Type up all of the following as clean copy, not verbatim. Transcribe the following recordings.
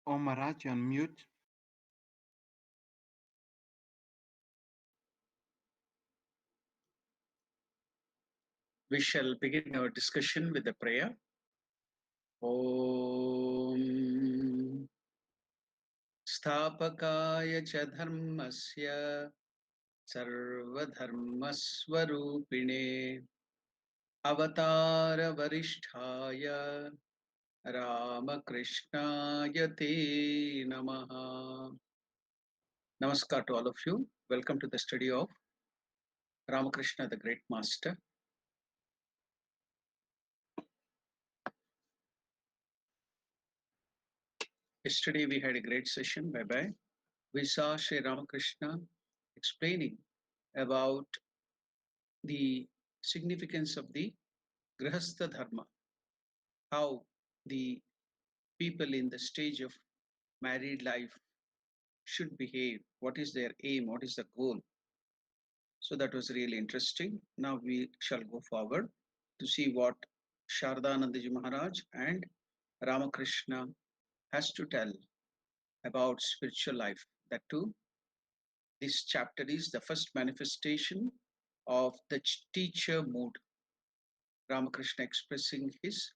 Oh, Maharaj, you're on mute. We shall begin our discussion with a prayer. Om Sthapakaya cha dharmasya sarvadharmasvarupine avatara varishtaya Ramakrishnaya te namaha. Namaskar to all of you. Welcome to the study of Ramakrishna, the Great Master. Yesterday we had a great session. Bye bye. We saw Sri Ramakrishna explaining about the significance of the Grihastha Dharma, how the people in the stage of married life should behave, what is their aim, what is the goal. So that was really interesting. Now we shall go forward to see what Shardanandaji Maharaj and Ramakrishna has to tell about spiritual life. That too, this chapter is the first manifestation of the teacher mood. Ramakrishna expressing his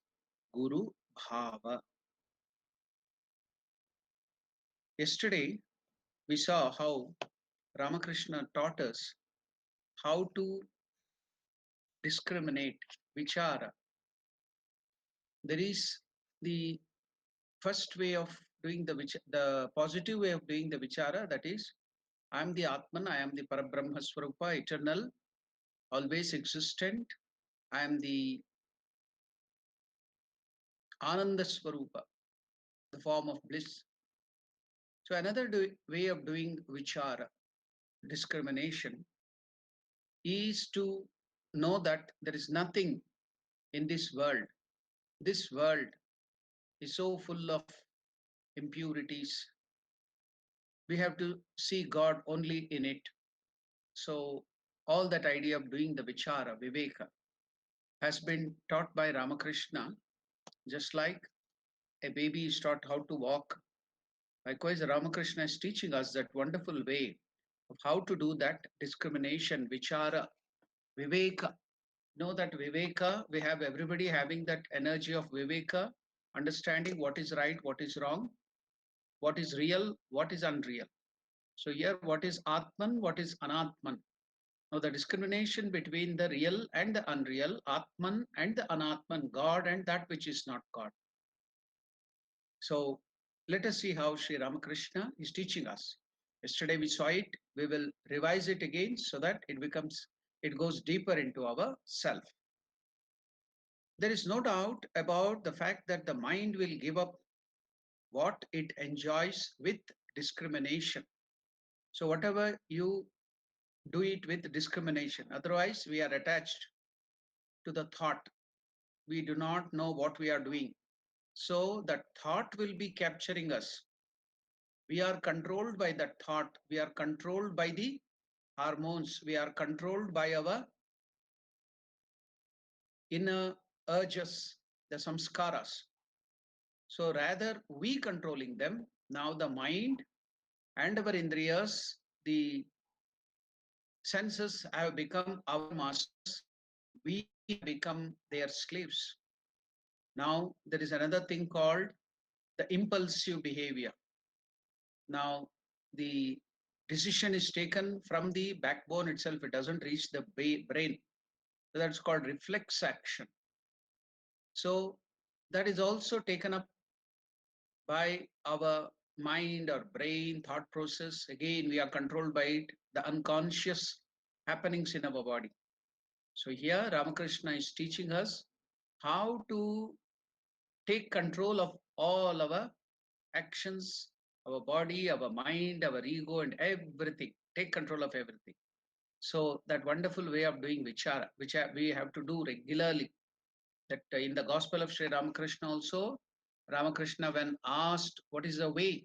Guru Bhava. Yesterday, we saw how Ramakrishna taught us how to discriminate vichara. There is the first way of doing the positive way of doing the vichara, that is, I am the Atman, I am the Parabrahma Swarupa, eternal, always existent, I am the Ananda Swarupa, the form of bliss. So another way of doing vichara, discrimination, is to know that there is nothing in this world. This world is so full of impurities. We have to see God only in it. So all that idea of doing the vichara, viveka, has been taught by Ramakrishna, just like a baby is taught how to walk. Likewise, Ramakrishna is teaching us that wonderful way of how to do that discrimination, vichara, viveka. Know that viveka, we have everybody having that energy of viveka, understanding what is right, what is wrong, what is real, what is unreal. So here, what is Atman, what is Anatman? Now, the discrimination between the real and the unreal, Atman and the Anatman, God and that which is not God. So, let us see how Sri Ramakrishna is teaching us. Yesterday we saw it, we will revise it again so that it goes deeper into our self. There is no doubt about the fact that the mind will give up what it enjoys with discrimination. So, whatever you do it with discrimination, otherwise, we are attached to the thought. We do not know what we are doing. So, that thought will be capturing us. We are controlled by that thought. We are controlled by the hormones. We are controlled by our inner urges, the samskaras. So, rather, we controlling them, now the mind and our indriyas, the senses have become our masters. We have become their slaves. Now, there is another thing called the impulsive behavior. Now, the decision is taken from the backbone itself, it doesn't reach the brain. So that's called reflex action. So, that is also taken up by our mind or brain thought process. Again, we are controlled by it, the unconscious happenings in our body. So here Ramakrishna is teaching us how to take control of all our actions, our body, our mind, our ego, and everything. Take control of everything. So that wonderful way of doing vichara, which we have to do regularly. That in the Gospel of Sri Ramakrishna also, Ramakrishna, when asked what is the way,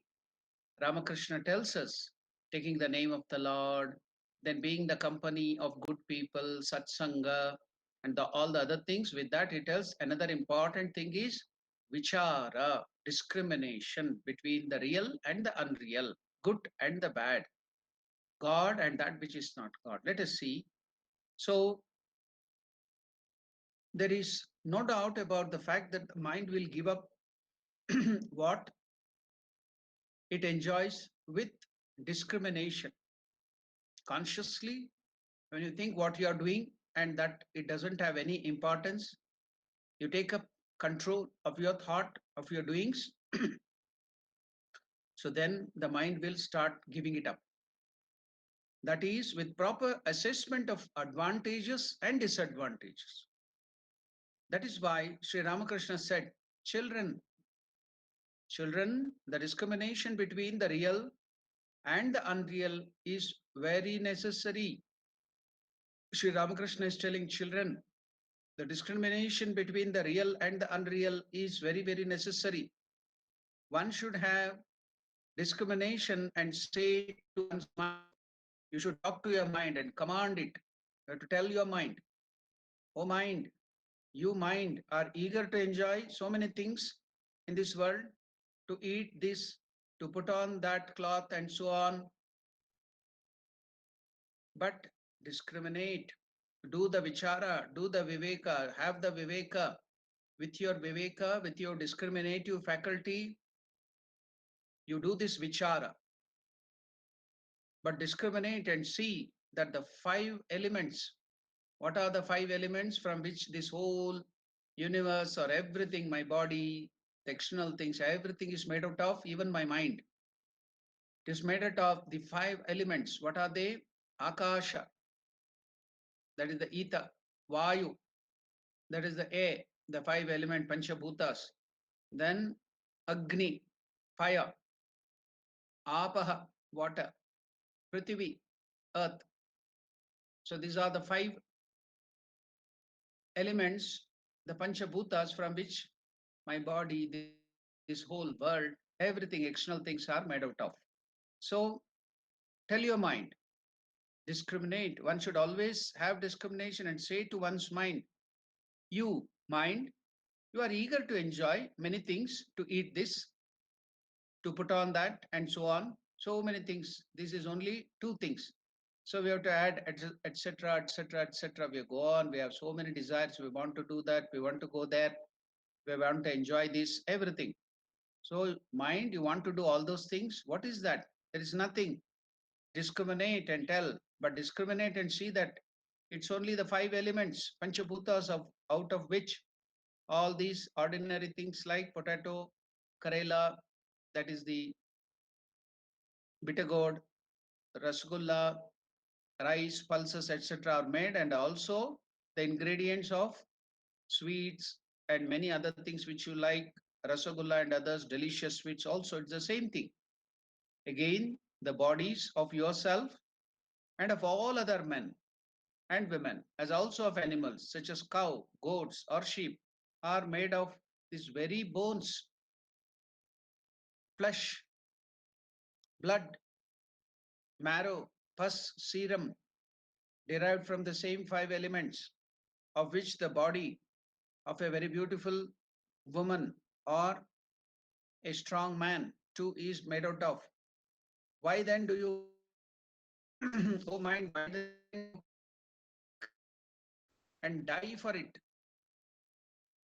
Ramakrishna tells us, taking the name of the Lord, then being the company of good people, satsanga, and all the other things. With that, he tells another important thing is vichara, discrimination between the real and the unreal, good and the bad, God and that which is not God. Let us see. So, there is no doubt about the fact that the mind will give up what it enjoys with discrimination. Consciously, when you think what you are doing and that it doesn't have any importance, you take up control of your thought, of your doings. So then the mind will start giving it up. That is, with proper assessment of advantages and disadvantages. That is why Sri Ramakrishna said, children, children, the discrimination between the real and the unreal is very necessary. Sri Ramakrishna is telling children, the discrimination between the real and the unreal is very, very necessary. One should have discrimination and say to one's mind, you should talk to your mind and command it. You have to tell your mind, oh mind, you mind are eager to enjoy so many things in this world, to eat this, to put on that cloth and so on, but discriminate, do the vichara, do the viveka, have the viveka. With your viveka, with your discriminative faculty, you do this vichara, but discriminate and see that the five elements, what are the five elements from which this whole universe or everything, my body, the external things, everything is made out of, even my mind. It is made out of the five elements. What are they? Akasha, that is the ether. Vayu, that is the air, the five element Panchabhutas. Then Agni, fire. Apaha, water. Prithvi, earth. So these are the five elements, the Panchabhutas, from which my body, this whole world, everything, external things are made out of. So tell your mind, discriminate. One should always have discrimination and say to one's mind, you, mind, you are eager to enjoy many things, to eat this, to put on that, and so on. So many things. This is only two things. So we have to add, etc., etc., etc. We go on. We have so many desires. We want to do that. We want to go there. We want to enjoy this, everything. So, mind, you want to do all those things. What is that? There is nothing. Discriminate and tell, but discriminate and see that it's only the five elements, Panchabhutas, out of which all these ordinary things like potato, karela, that is the bitter gourd, rasgulla, rice, pulses, etc. are made, and also the ingredients of sweets and many other things which you like, rasagulla and others, delicious sweets also, it's the same thing. Again, the bodies of yourself and of all other men and women, as also of animals such as cow, goats, or sheep, are made of these very bones, flesh, blood, marrow, pus, serum, derived from the same five elements, of which the body of a very beautiful woman or a strong man too is made out of. Why then do you, oh mind, why then and die for it?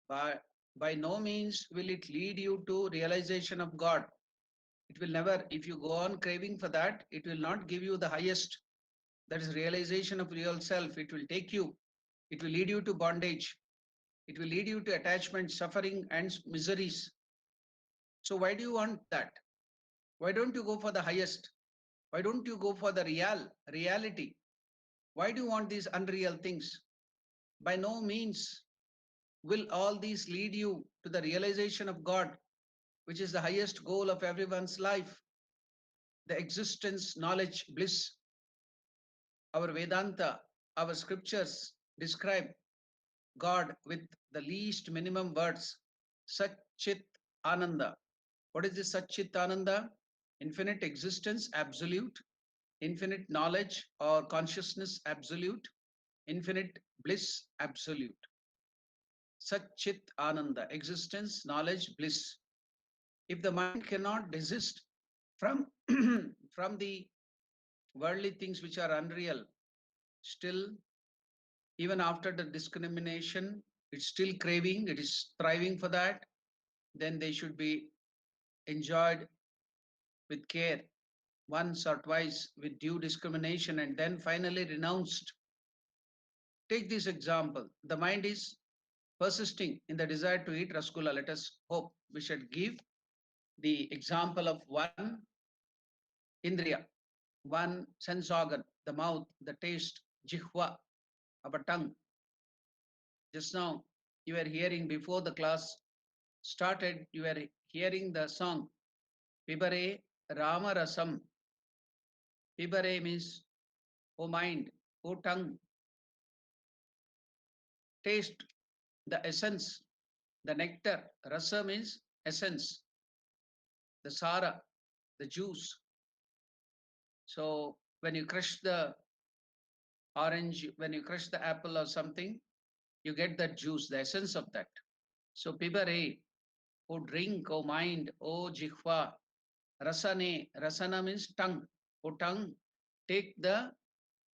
By no means will it lead you to realization of God. It will never, if you go on craving for that, it will not give you the highest, that is realization of real self. It will take you, it will lead you to bondage. It will lead you to attachment, suffering, and miseries. So why do you want that? Why don't you go for the highest? Why don't you go for the reality? Why do you want these unreal things? By no means will all these lead you to the realization of God, which is the highest goal of everyone's life, the existence, knowledge, bliss. Our Vedanta, our scriptures describe God with the least minimum words, Sat Chit Ananda. What is this Sat Chit Ananda? Infinite existence, absolute, infinite knowledge or consciousness, absolute, infinite bliss, absolute. Sat Chit Ananda, existence, knowledge, bliss. If the mind cannot desist from, from the worldly things which are unreal, still, even after the discrimination, it's still craving, it is striving for that, then they should be enjoyed with care once or twice with due discrimination and then finally renounced. Take this example. The mind is persisting in the desire to eat rasgulla. Let us hope we should give the example of one indriya, one sense organ, the mouth, the taste, jihva, our tongue. Just now, you were hearing before the class started, you were hearing the song Pibare Rama Rasam. Pibare means, O mind, O tongue, taste the essence, the nectar. Rasa means essence, the sara, the juice. So when you crush the orange, when you crush the apple or something, you get that juice, the essence of that. So pibare, O drink, O mind, O jihva, rasane, rasana means tongue. O tongue, take the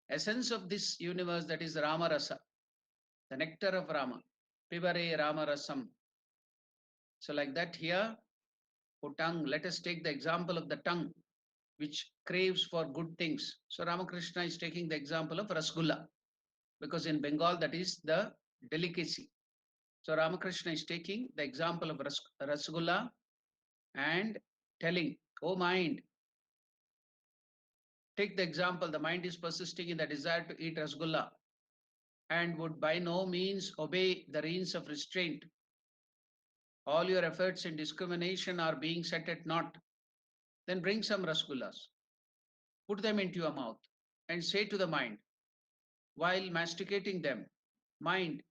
essence of this universe, that is Rama Rasa, the nectar of Rama. Pibare Rama Rasam. So like that here, O tongue, let us take the example of the tongue which craves for good things. So Ramakrishna is taking the example of Rasgulla because in Bengal that is the delicacy. So Ramakrishna is taking the example of Rasgulla and telling, oh mind, take the example, the mind is persisting in the desire to eat Rasgulla and would by no means obey the reins of restraint. All your efforts in discrimination are being set at naught. Then bring some Rasgullas, put them into your mouth and say to the mind, while masticating them, mind,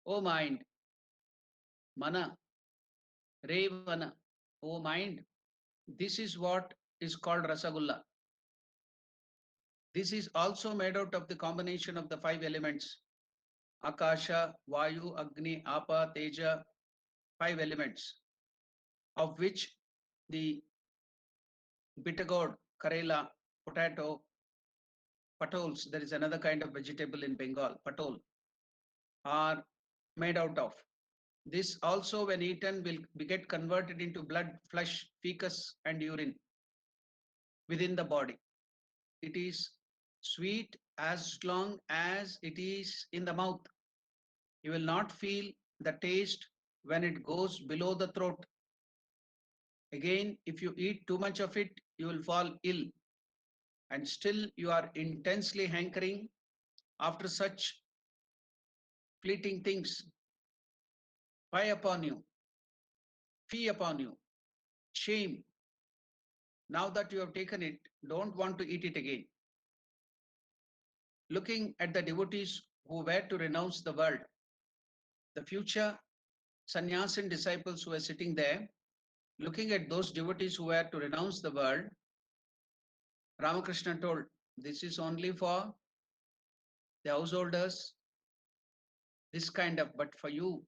O mind, mana, revana, O mind, this is what is called Rasagulla. This is also made out of the combination of the five elements, Akasha, Vayu, Agni, Apa, Teja, five elements, of which the bitter gourd, Karela, potato, patols, there is another kind of vegetable in Bengal, patol, are made out of. This also, when eaten, will get converted into blood, flesh, fecus, and urine within the body. It is sweet as long as it is in the mouth. You will not feel the taste when it goes below the throat. Again, if you eat too much of it, you will fall ill. And still, you are intensely hankering after such fleeting things. Fie upon you, fee upon you, shame. Now that you have taken it, don't want to eat it again. Looking at the devotees who were to renounce the world, the future sannyasin disciples who were sitting there, looking at those devotees who were to renounce the world, Ramakrishna told, this is only for the householders, this kind of, but for you,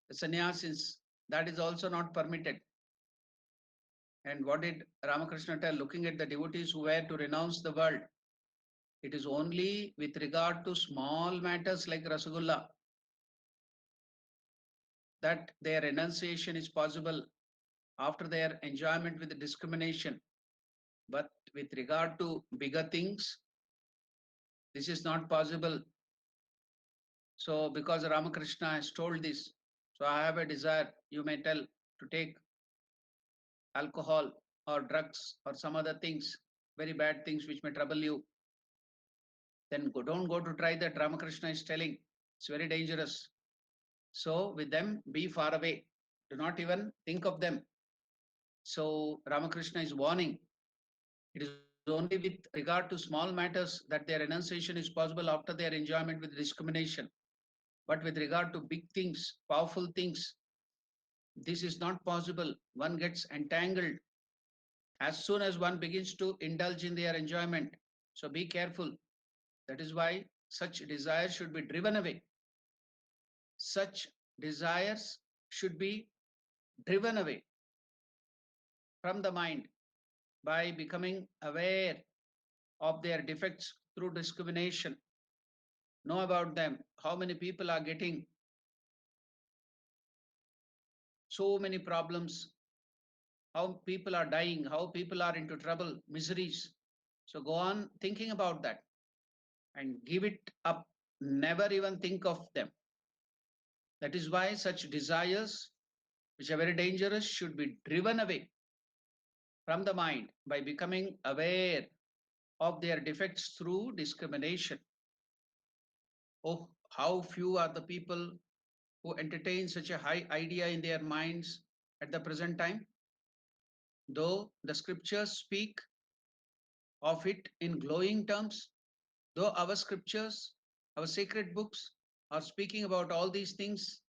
the sannyasins, that is also not permitted. And what did Ramakrishna tell? Looking at the devotees who were to renounce the world, it is only with regard to small matters like Rasagulla that their renunciation is possible after their enjoyment with the discrimination. But with regard to bigger things, this is not possible. So because Ramakrishna has told this, so I have a desire, you may tell, to take alcohol or drugs or some other things, very bad things which may trouble you, then don't go to try that. Ramakrishna is telling, it's very dangerous. So with them, be far away. Do not even think of them. So Ramakrishna is warning. It is only with regard to small matters that their renunciation is possible after their enjoyment with discrimination. But with regard to big things, powerful things, this is not possible. One gets entangled as soon as one begins to indulge in their enjoyment. So be careful. That is why such desires should be driven away. such desires should be driven away from the mind by becoming aware of their defects through discrimination. Know about them. How many people are getting so many problems, how people are dying, how people are into trouble, miseries. So go on thinking about that and give it up. Never even think of them. That is why such desires, which are very dangerous, should be driven away from the mind by becoming aware of their defects through discrimination. Oh, how few are the people who entertain such a high idea in their minds at the present time, though the scriptures speak of it in glowing terms, though our scriptures, our sacred books are speaking about all these things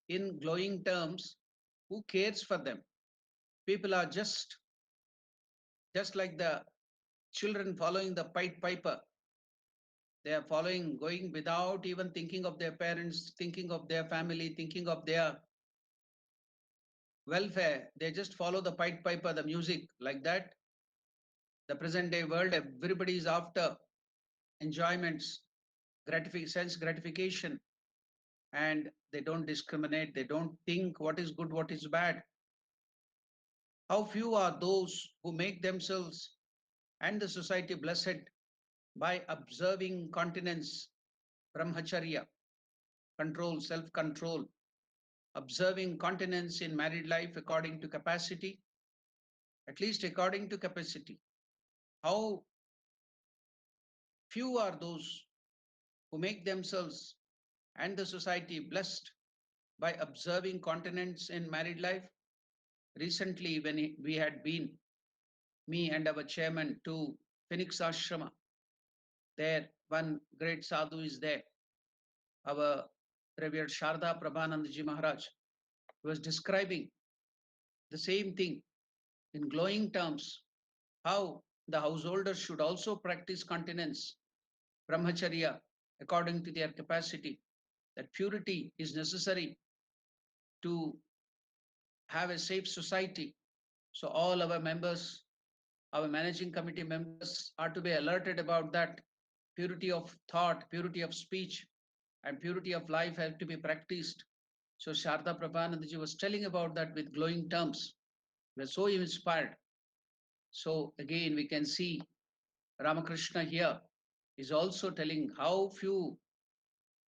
in glowing terms. Who cares for them? People are just like the children following the Pied Piper. They are following, going without even thinking of their parents, thinking of their family, thinking of their welfare. They just follow the Pied Piper, the music. Like that, the present day world, everybody is after enjoyments, sense gratification, and they don't discriminate. They don't think what is good, what is bad. How few are those who make themselves and the society blessed by observing continence, brahmacharya, control, self control, observing continence in married life according to capacity, at least according to capacity. How few are those who make themselves and the society blessed by observing continence in married life. Recently, when we had been, me and our chairman, to Phoenix Ashrama, there one great sadhu is there, our revered Sharda Prabhanandaji Maharaj, was describing the same thing in glowing terms, how the householders should also practice continence, brahmacharya, according to their capacity, that purity is necessary to have a safe society. So all our members, our managing committee members are to be alerted about that. Purity of thought, purity of speech, and purity of life have to be practiced. So Sharda Prabhanandaji was telling about that with glowing terms. We are so inspired. So again, we can see Ramakrishna here is also telling how few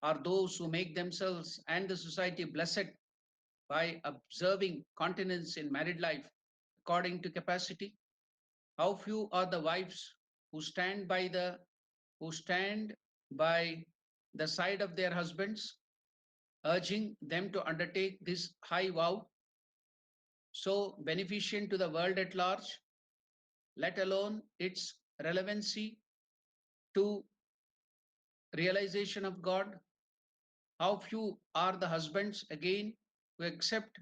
are those who make themselves and the society blessed by observing continence in married life according to capacity. How few are the wives who stand by the side of their husbands, urging them to undertake this high vow, so beneficent to the world at large, let alone its relevancy to realization of God. How few are the husbands again who accept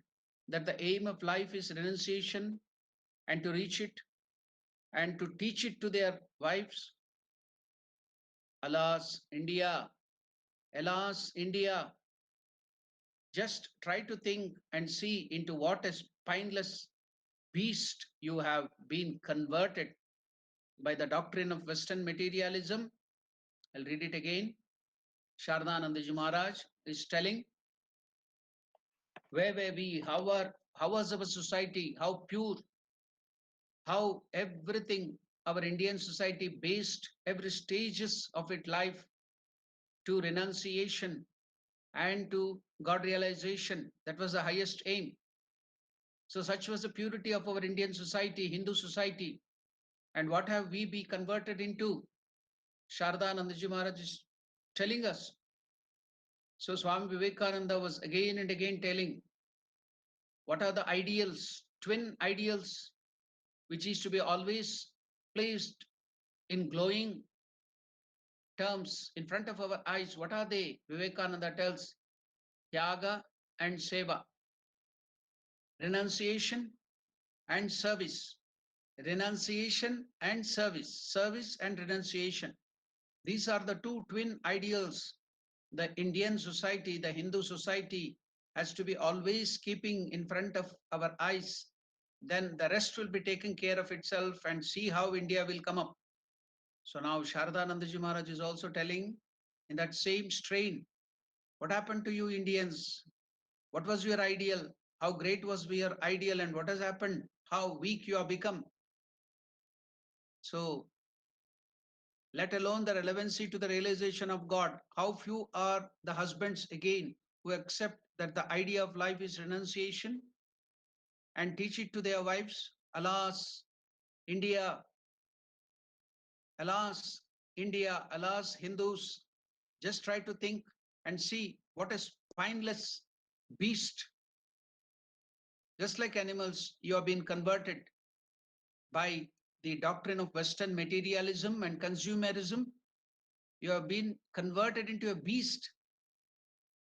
that the aim of life is renunciation and to reach it and to teach it to their wives. Alas, India, alas, India, just try to think and see into what a spineless beast you have been converted by the doctrine of Western materialism. I'll read it again. Shardanandaji Maharaj is telling, where were we? How was our society? How pure? How everything, our Indian society based every stages of its life to renunciation and to God realization. That was the highest aim. So such was the purity of our Indian society, Hindu society. And what have we been converted into? Shardanandaji Maharaj is telling us. So Swami Vivekananda was again and again telling what are the ideals, twin ideals, which is to be always placed in glowing terms in front of our eyes. What are they? Vivekananda tells Tyaga and Seva, renunciation and service. Renunciation and service, service and renunciation. These are the two twin ideals the Indian society, the Hindu society has to be always keeping in front of our eyes, then the rest will be taken care of itself and see how India will come up. So now Shardanandaji Maharaj is also telling in that same strain, what happened to you Indians? What was your ideal? How great was your ideal and what has happened? How weak you have become. So let alone the relevancy to the realization of God. How few are the husbands again who accept that the idea of life is renunciation and teach it to their wives? Alas, India, alas, India, alas, Hindus, just try to think and see what a spineless beast, just like animals, you have been converted by the doctrine of Western materialism and consumerism. You have been converted into a beast,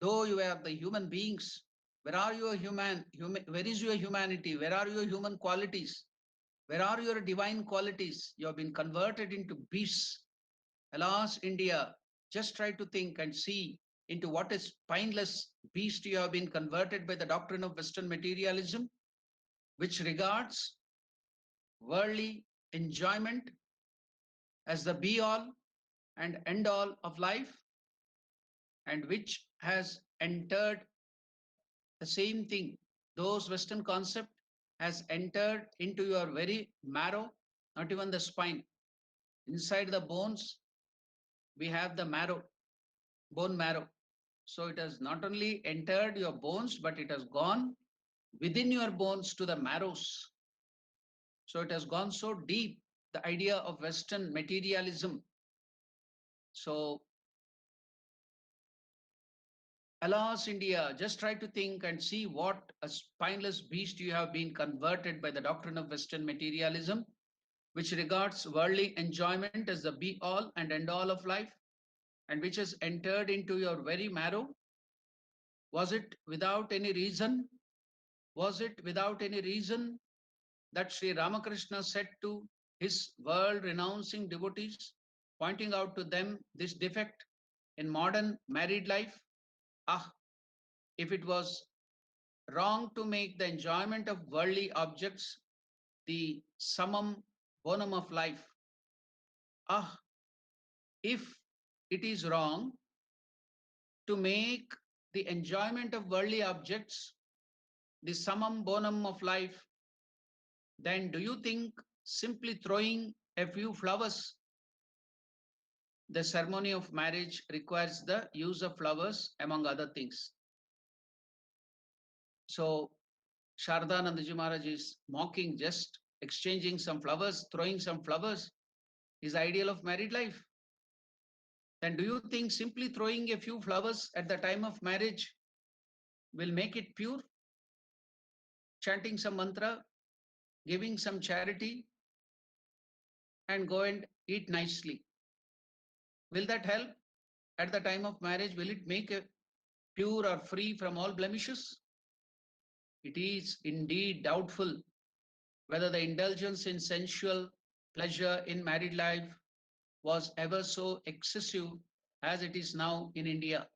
though you are the human beings. Where are your where is your humanity? Where are your human qualities? Where are your divine qualities? You have been converted into beasts. Alas, India, just try to think and see into what a spineless beast you have been converted by the doctrine of Western materialism, which regards worldly enjoyment as the be all and end all of life, and which has entered the same thing, those Western concept has entered into your very marrow, not even the spine. Inside the bones, we have the marrow, bone marrow. So it has not only entered your bones, but it has gone within your bones to the marrows. So it has gone so deep, the idea of Western materialism. So, alas, India, just try to think and see what a spineless beast you have been converted by the doctrine of Western materialism, which regards worldly enjoyment as the be all and end all of life, and which has entered into your very marrow. Was it without any reason? Was it without any reason that Sri Ramakrishna said to his world renouncing devotees, pointing out to them this defect in modern married life? Ah, if it was wrong to make the enjoyment of worldly objects the summum bonum of life, ah, if it is wrong to make the enjoyment of worldly objects the summum bonum of life, then do you think simply throwing a few flowers, the ceremony of marriage requires the use of flowers among other things? So Shardanandaji Maharaj is mocking just exchanging some flowers, throwing some flowers, his ideal of married life. Then do you think simply throwing a few flowers at the time of marriage will make it pure? Chanting some mantra, giving some charity, and go and eat nicely. Will that help at the time of marriage? Will it make it pure or free from all blemishes? It is indeed doubtful whether the indulgence in sensual pleasure in married life was ever so excessive as it is now in India.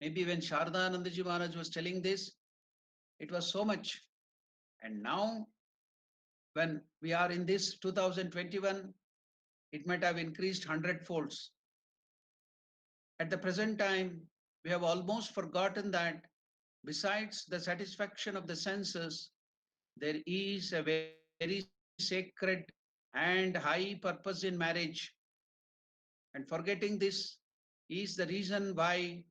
Maybe when Shardanandaji Maharaj was telling this, it was so much. And now, when we are in this 2021, it might have increased 100 folds. At the present time, we have almost forgotten that besides the satisfaction of the senses, there is a very sacred and high purpose in marriage. And forgetting this is the reason why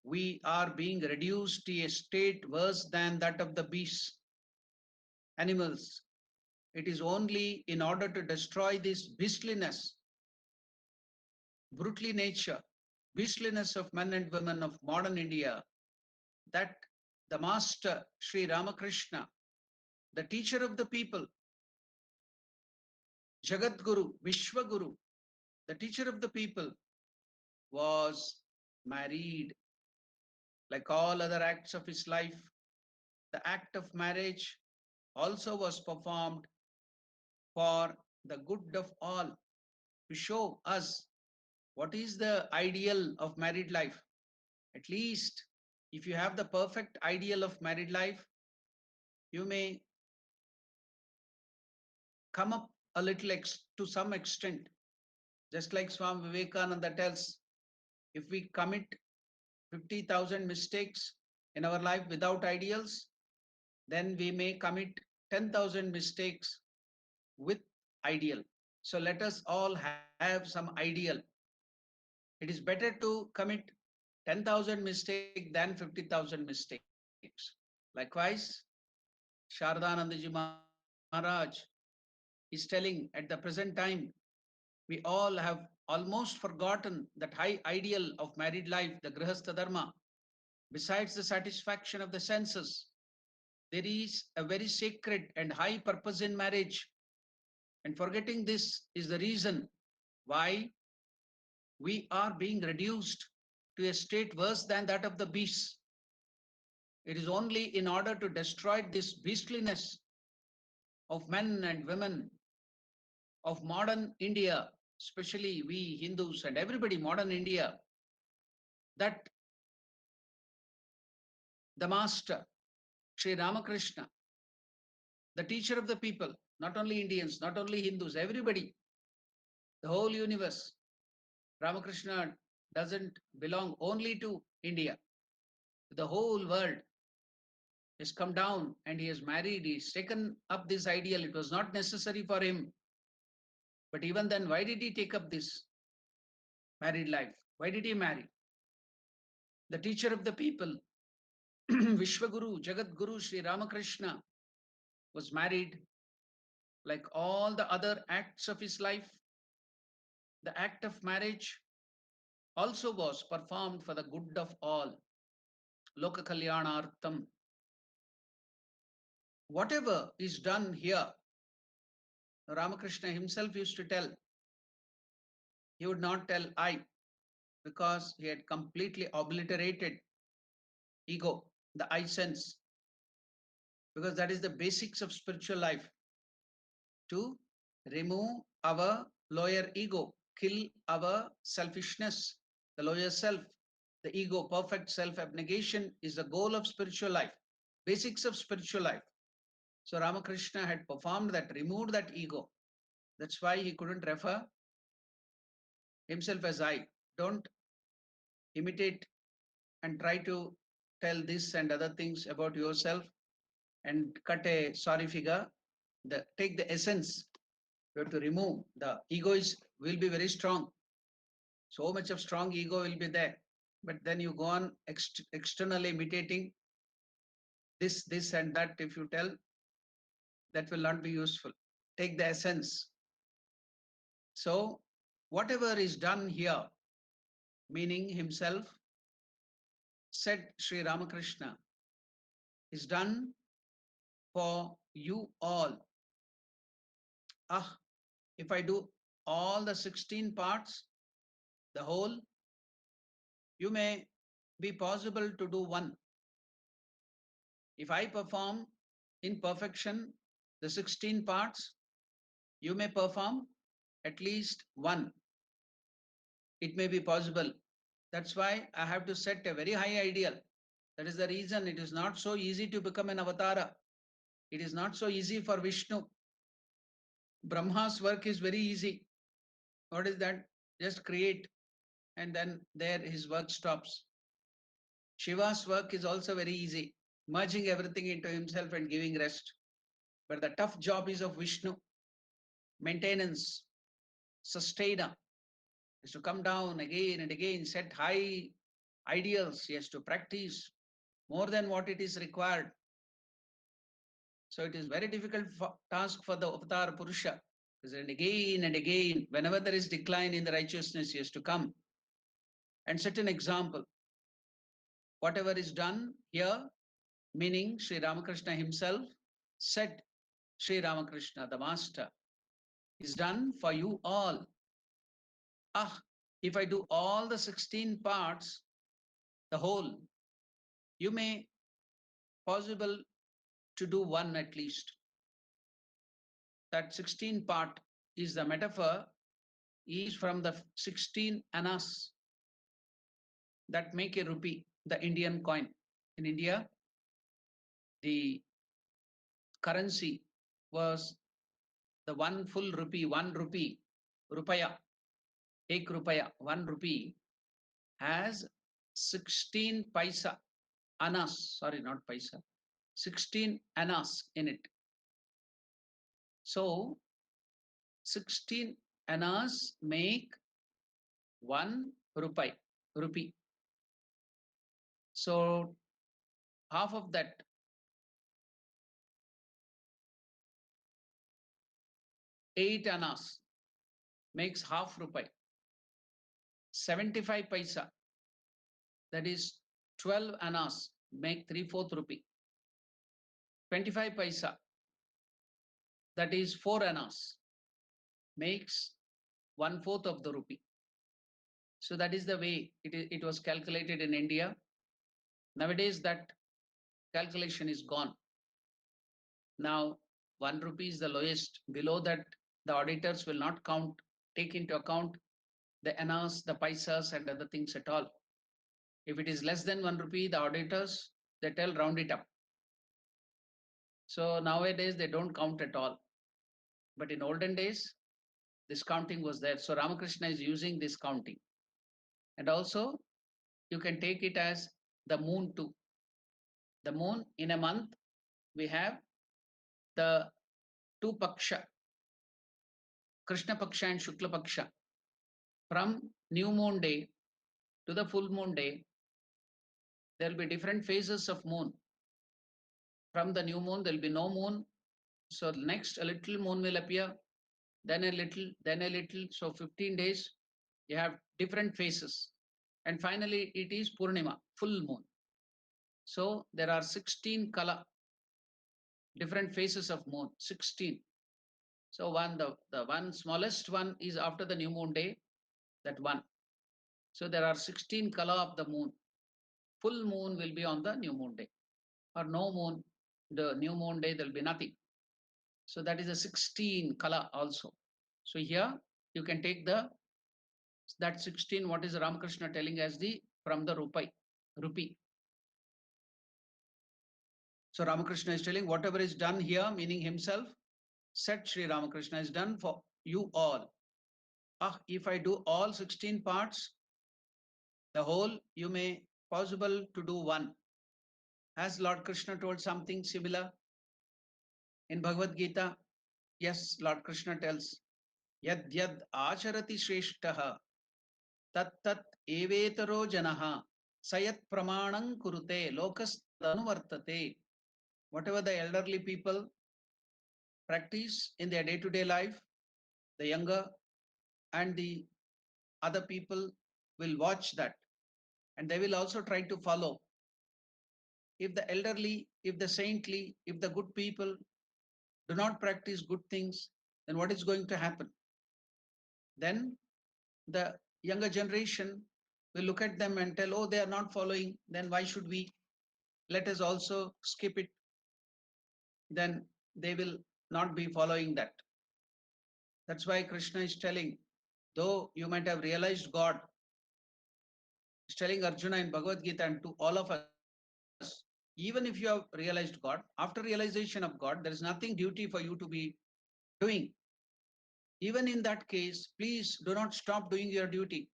we are being reduced to a state worse than that of the beasts, animals. It is only in order to destroy this beastliness, brutally nature, beastliness of men and women of modern India, that the master Sri Ramakrishna, the teacher of the people, Jagat Guru, Vishwa Guru, the teacher of the people, was married. Like all other acts of his life, the act of marriage also was performed for the good of all, to show us What is the ideal of married life? At least if you have the perfect ideal of married life, you may come up a little to some extent. Just like Swami Vivekananda tells, if we commit 50,000 mistakes in our life without ideals, then we may commit 10,000 mistakes with ideal. So let us all have some ideal. It is better to commit 10,000 mistakes than 50,000 mistakes. Likewise, Shardanandaji Maharaj is telling at the present time, we all have almost forgotten that high ideal of married life, the Grihastha Dharma. Besides the satisfaction of the senses, there is a very sacred and high purpose in marriage. And forgetting this is the reason why we are being reduced to a state worse than that of the beasts. It is only in order to destroy this beastliness of men and women of modern India, especially we Hindus and everybody, modern India, that the master, Sri Ramakrishna, the teacher of the people, not only Indians, not only Hindus, everybody, the whole universe, Ramakrishna doesn't belong only to India. The whole world has come down and he has married, he's taken up this ideal. It was not necessary for him. But even then, why did he take up this married life? Why did he marry? The teacher of the people, Vishwaguru, Jagat Guru, Sri Ramakrishna, was married. Like all the other acts of his life, the act of marriage also was performed for the good of all. Loka Kalyanartham. Whatever is done here, Ramakrishna himself used to tell, he would not tell I, because he had completely obliterated ego, the I sense, because that is the basics of spiritual life, to remove our lower ego, kill our selfishness, the lower self, the ego, perfect self abnegation is the goal of spiritual life, basics of spiritual life. So Ramakrishna had performed that, removed that ego. That's why he couldn't refer himself as I. Don't imitate and try to tell this and other things about yourself and cut a sorry figure. Take the essence. You have to remove. The ego will be very strong. So much of strong ego will be there. But then you go on externally imitating this and that. If you tell, that will not be useful. Take the essence. So whatever is done here, meaning himself, said Sri Ramakrishna, is done for you all. Ah, if I do all the 16 parts, the whole, you may be possible to do one. If I perform in perfection the 16 parts, you may perform at least one. It may be possible. That's why I have to set a very high ideal. That is the reason it is not so easy to become an avatara. It is not so easy for Vishnu. Brahma's work is very easy. What is that? Just create, and then there his work stops. Shiva's work is also very easy, merging everything into himself and giving rest. But the tough job is of Vishnu. Maintenance, sustainer, is to come down again and again, set high ideals. He has to practice more than what it is required. So it is very difficult task for the avatar Purusha. And again, whenever there is decline in the righteousness, he has to come and set an example. Whatever is done here, meaning Sri Ramakrishna himself said, Sri Ramakrishna, the master, is done for you all. Ah, if I do all the 16 parts, the whole, you may possible to do one at least. That 16 part is the metaphor is from the 16 annas that make a rupee, the Indian coin. In India, the currency was the one full rupee, 1 rupee, rupaya, ek rupaya, 1 rupee has 16 paisa, annas, sorry, not paisa, 16 annas in it. So 16 annas make 1 rupee. So half of that, 8 annas makes half rupee. 75 paisa, that is 12 annas, make 3/4 rupee. 25 paisa, that is 4 annas, makes 1/4 of the rupee. So that is the way it was calculated in India. Nowadays, that calculation is gone. Now, 1 rupee is the lowest. Below that, the auditors will not take into account the annas, the paisas, and other things at all. If it is less than 1 rupee, the auditors, they tell round it up. So nowadays, they don't count at all. But in olden days, this counting was there. So Ramakrishna is using this counting. And also, you can take it as the moon too. The moon in a month, we have the two paksha, Krishna paksha and Shukla paksha. From new moon day to the full moon day, there will be different phases of moon. From the new moon, there will be no moon. So next, a little moon will appear, then a little, then a little. So 15 days, you have different phases. And finally, it is Purnima, full moon. So there are 16 color, different phases of moon, 16. So the one smallest one is after the new moon day, that one. So there are 16 color of the moon. Full moon will be on the new moon day, or no moon, the new moon day, there will be nothing. So that is a 16 color also. So here you can take that 16, what is Ramakrishna telling as the from the rupee. So Ramakrishna is telling whatever is done here, meaning himself, said Sri Ramakrishna, is done for you all. If I do all 16 parts, the whole, you may possible to do one. Has Lord Krishna told something similar in Bhagavad Gita? Yes, Lord Krishna tells, Yad yad acharati shreshtaha tat tat evetaro janaha sayat pramanam kurute lokas tanuvartate. Whatever the elderly people practice in their day-to-day life, the younger and the other people will watch that, and they will also try to follow. If the elderly, if the saintly, if the good people do not practice good things, then what is going to happen? Then the younger generation will look at them and tell, oh, they are not following, then why should we? Let us also skip it. Then they will not be following that. That's why Krishna is telling, though you might have realized God, he's telling Arjuna in Bhagavad Gita and to all of us, even if you have realized God, after realization of God, there is nothing duty for you to be doing. Even in that case, please do not stop doing your duty.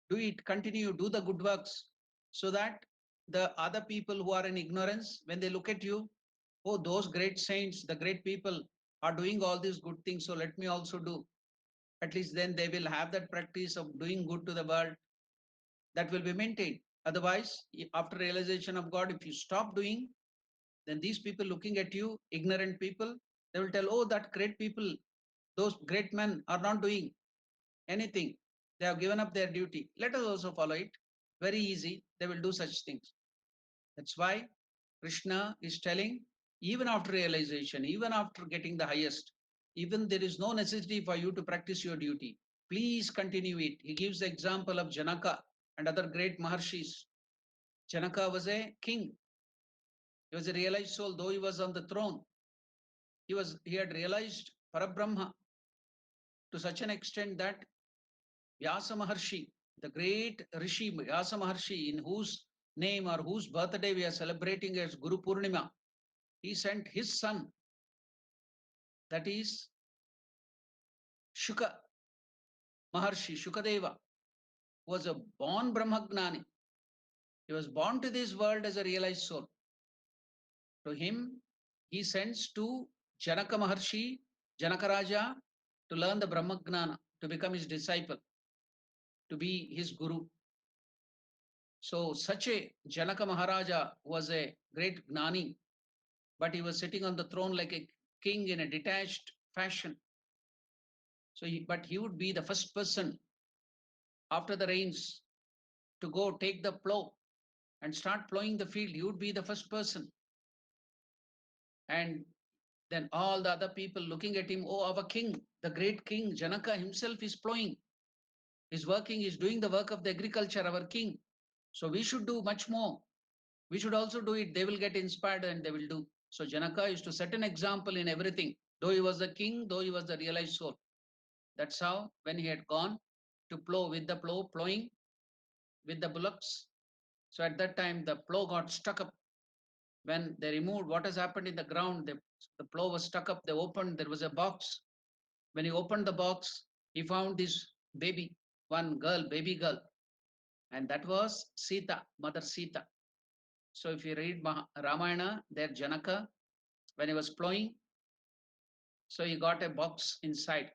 Do it, continue, do the good works, so that the other people who are in ignorance, when they look at you, oh, those great saints, the great people are doing all these good things, so let me also do. At least then they will have that practice of doing good to the world, that will be maintained. Otherwise, after realization of God, if you stop doing, then these people looking at you, ignorant people, they will tell, oh, that great people, those great men are not doing anything. They have given up their duty. Let us also follow it. Very easy. They will do such things. That's why Krishna is telling, even after realization, even after getting the highest, even there is no necessity for you to practice your duty. Please continue it. He gives the example of Janaka and other great Maharshis. Janaka was a king. He was a realized soul, though he was on the throne. He had realized Parabrahma to such an extent that Vyasa Maharshi, the great Rishi Vyasa Maharshi, in whose name or whose birthday we are celebrating as Guru Purnima, he sent his son, that is Shuka Maharshi, Shukadeva, was a born Brahmagnani. He was born to this world as a realized soul. To him, he sends to Janaka Maharshi, Janaka Raja, to learn the Brahmagnana, to become his disciple, to be his guru. So, such a Janaka Maharaja was a great Gnani, but he was sitting on the throne like a king in a detached fashion. So, but he would be the first person after the rains to go take the plow and start plowing the field. He would be the first person. And then all the other people looking at him, oh, our king, the great king, Janaka himself is plowing, is working, is doing the work of the agriculture, our king. So we should do much more. We should also do it. They will get inspired and they will do. So Janaka is to set an example in everything. Though he was the king, though he was the realized soul. That's how when he had gone to plow with the plow, plowing with the bullocks. So at that time, the plow got stuck up. When they removed what has happened in the ground, the plow was stuck up. They opened, there was a box. When he opened the box, he found this baby, one girl, baby girl. And that was Sita, Mother Sita. So if you read Ramayana, there Janaka, when he was plowing, so he got a box inside.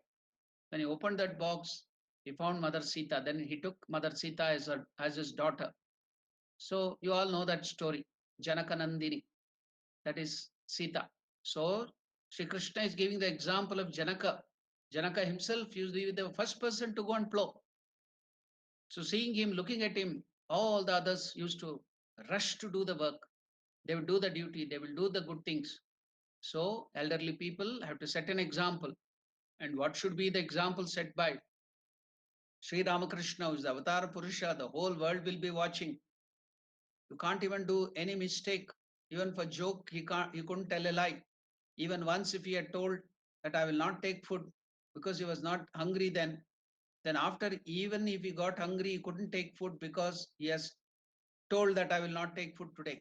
When he opened that box, he found Mother Sita. Then he took Mother Sita as his daughter. So you all know that story, Janaka Nandini, that is Sita. So Sri Krishna is giving the example of Janaka. Janaka himself used to be the first person to go and plow. So seeing him, looking at him, all the others used to rush to do the work. They will do the duty, they will do the good things. So elderly people have to set an example. And what should be the example set by Sri Ramakrishna, who is the Avatar Purusha? The whole world will be watching. You can't even do any mistake. Even for joke, he couldn't tell a lie. Even once if he had told that I will not take food because he was not hungry then after, even if he got hungry, he couldn't take food because he has told that I will not take food today.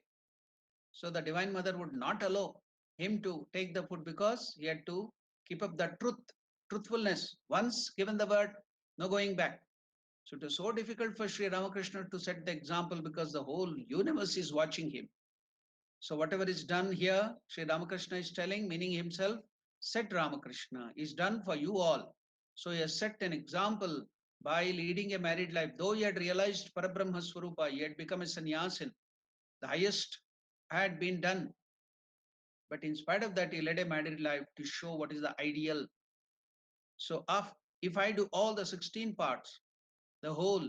So the Divine Mother would not allow him to take the food because he had to keep up the truthfulness. Once given the word, no going back. So it is so difficult for Sri Ramakrishna to set the example because the whole universe is watching him. So whatever is done here, Sri Ramakrishna is telling, meaning himself, said Ramakrishna, is done for you all. So he has set an example by leading a married life. Though he had realized Parabrahma Swarupa, he had become a sannyasin. The highest had been done. But in spite of that, he led a married life to show what is the ideal. So if I do all the 16 parts, the whole,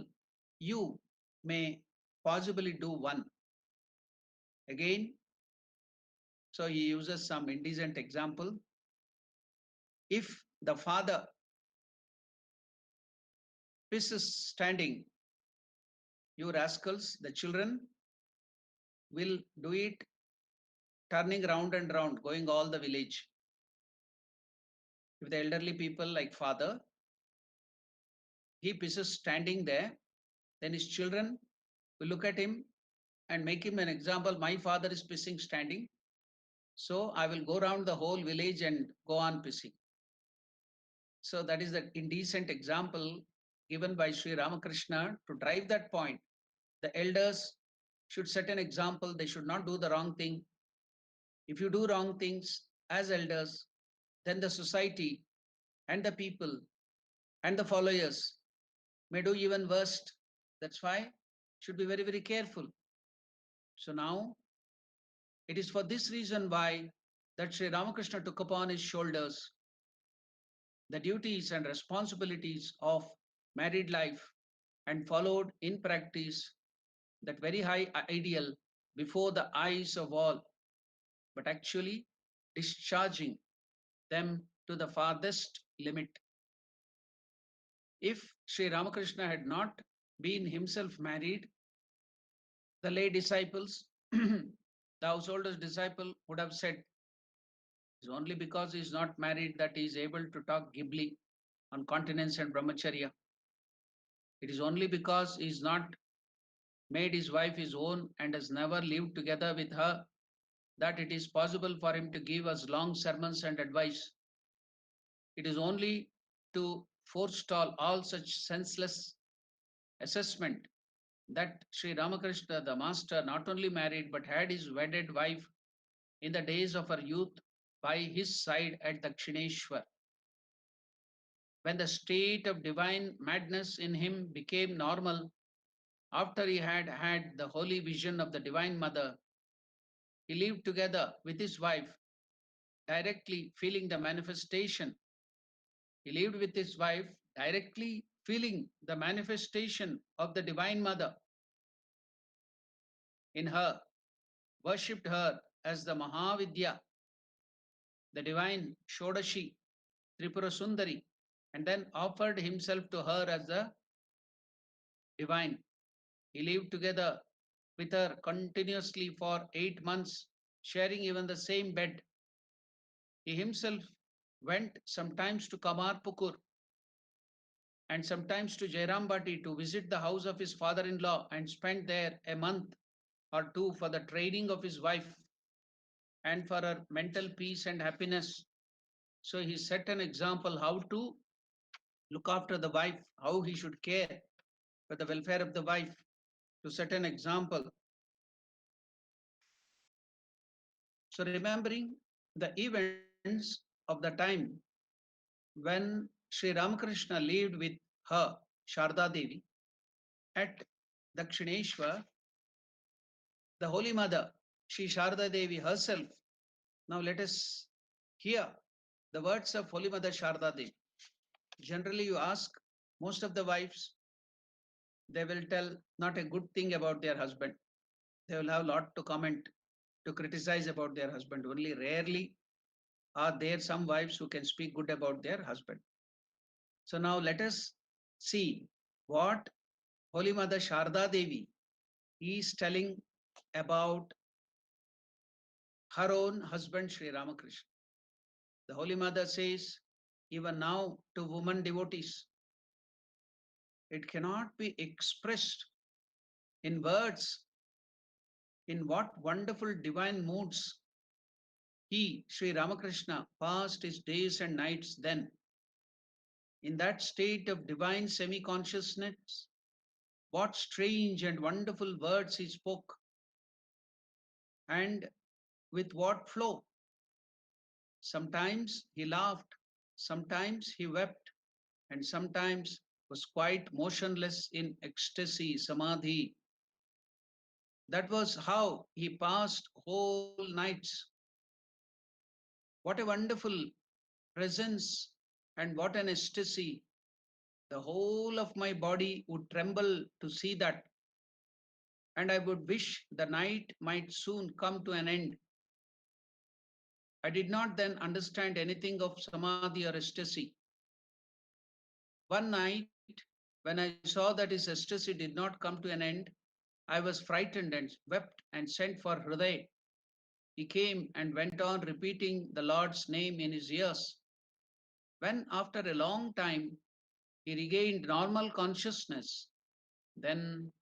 you may possibly do one. Again, so he uses some indecent example. If the father pisses standing, you rascals, the children will do it turning round and round, going all the village. If the elderly people like father, he pisses standing there, then his children will look at him and make him an example. My father is pissing standing, so I will go around the whole village and go on pissing. So that is the indecent example given by Sri Ramakrishna to drive that point. The elders should set an example. They should not do the wrong thing. If you do wrong things as elders, then the society and the people and the followers may do even worse. That's why should be very, very careful. So now it is for this reason why that Sri Ramakrishna took upon his shoulders the duties and responsibilities of married life and followed in practice that very high ideal before the eyes of all, but actually discharging them to the farthest limit. If Sri Ramakrishna had not been himself married, the lay disciples, the householder's disciple would have said, it's only because he is not married that he is able to talk glibly on continence and brahmacharya. It is only because he is not made his wife his own and has never lived together with her that it is possible for him to give us long sermons and advice. It is only to forestall all such senseless assessment that Sri Ramakrishna, the master, not only married but had his wedded wife in the days of her youth by his side at Dakshineshwar. When the state of divine madness in him became normal, after he had had the holy vision of the Divine Mother, he lived together with his wife, directly feeling the manifestation. He lived with his wife, directly feeling the manifestation of the Divine Mother in her, worshipped her as the Mahavidya, the divine Shodashi, Tripura Sundari, and then offered himself to her as the divine. He lived together with her continuously for 8 months, sharing even the same bed. He himself went sometimes to Kamarpukur and sometimes to Jairambati to visit the house of his father in law and spent there a month or two for the training of his wife and for her mental peace and happiness. So he set an example how to look after the wife, how he should care for the welfare of the wife, to set an example. So remembering the events of the time when Sri Ramakrishna lived with her, Sharda Devi, at Dakshineshwar, the Holy Mother, Sri Sharda Devi herself. Now let us hear the words of Holy Mother Sharda Devi. Generally, you ask most of the wives, they will tell not a good thing about their husband. They will have a lot to comment, to criticize about their husband. Only rarely are there some wives who can speak good about their husband. So now let us see what Holy Mother Sharda Devi is telling about her own husband Sri Ramakrishna. The Holy Mother says, even now to woman devotees, it cannot be expressed in words in what wonderful divine moods he, Sri Ramakrishna, passed his days and nights then. In that state of divine semi consciousness, what strange and wonderful words he spoke, and with what flow. Sometimes he laughed, sometimes he wept, and sometimes was quite motionless in ecstasy, samadhi. That was how he passed whole nights. What a wonderful presence and what an ecstasy. The whole of my body would tremble to see that, and I would wish the night might soon come to an end. I did not then understand anything of samadhi or ecstasy. One night, when I saw that his ecstasy did not come to an end, I was frightened and wept and sent for Hriday. He came and went on repeating the Lord's name in his ears. When, after a long time, he regained normal consciousness, then,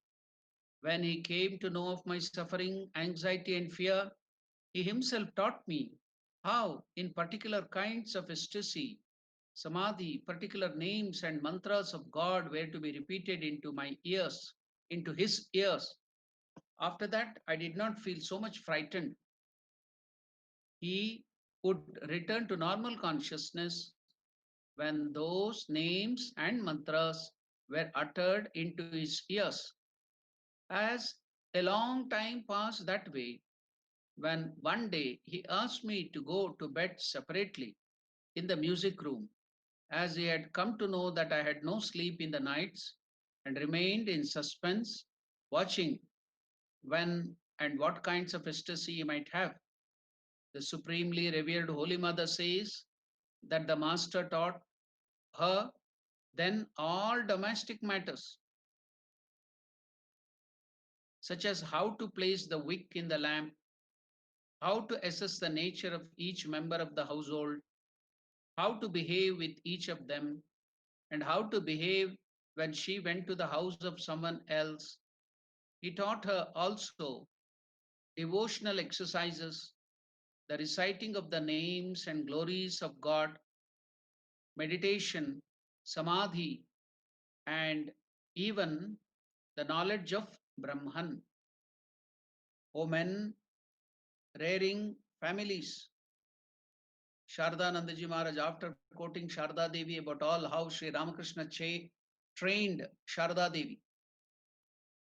when he came to know of my suffering, anxiety, and fear, he himself taught me how, in particular kinds of ecstasy, samadhi, particular names and mantras of God were to be repeated into my ears, into his ears. After that, I did not feel so much frightened. He would return to normal consciousness when those names and mantras were uttered into his ears. As a long time passed that way, when one day he asked me to go to bed separately in the music room, as he had come to know that I had no sleep in the nights and remained in suspense, watching when and what kinds of ecstasy he might have. The supremely revered Holy Mother says that the Master taught her then all domestic matters, such as how to place the wick in the lamp, how to assess the nature of each member of the household, how to behave with each of them, and how to behave when she went to the house of someone else, he taught her also devotional exercises, the reciting of the names and glories of God, meditation, samadhi, and even the knowledge of Brahman. O men rearing families, Shardanandaji Maharaj, after quoting Sharda Devi about all how Sri Ramakrishna trained Sharda Devi.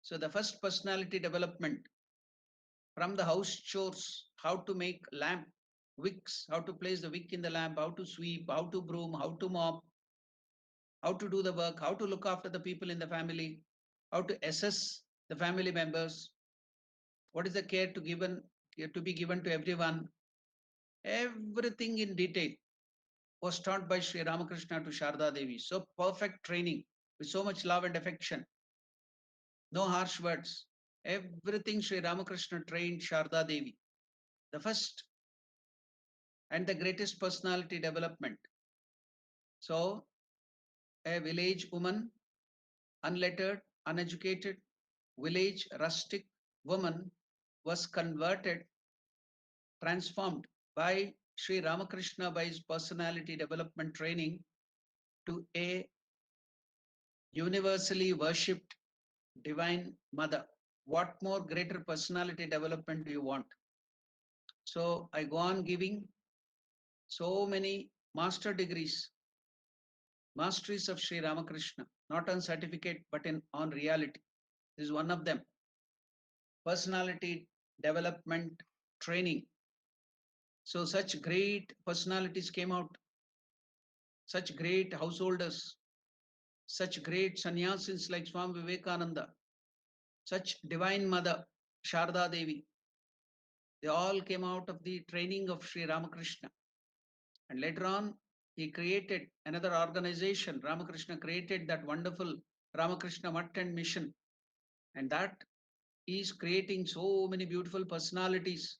So the first personality development from the house chores, how to make lamp wicks, how to place the wick in the lamp, how to sweep, how to broom, how to mop, how to do the work, how to look after the people in the family, how to assess the family members, what is the care to be given to everyone. Everything in detail was taught by Sri Ramakrishna to Sharda Devi. So perfect training with so much love and affection, no harsh words. Everything Sri Ramakrishna trained Sharda Devi. The first and the greatest personality development. So a village woman, unlettered, uneducated, village rustic woman was converted, transformed by Sri Ramakrishna by his personality development training to a universally worshipped divine mother. What more greater personality development do you want? So I go on giving so many master degrees, masteries of Sri Ramakrishna, not on certificate but in on reality. This is one of them. Personality development training. So such great personalities came out, such great householders, such great sannyasis like Swami Vivekananda, such divine mother Sharda Devi. They all came out of the training of Sri Ramakrishna. And later on, he created another organization. Ramakrishna created that wonderful Ramakrishna Math and Mission. And that is creating so many beautiful personalities.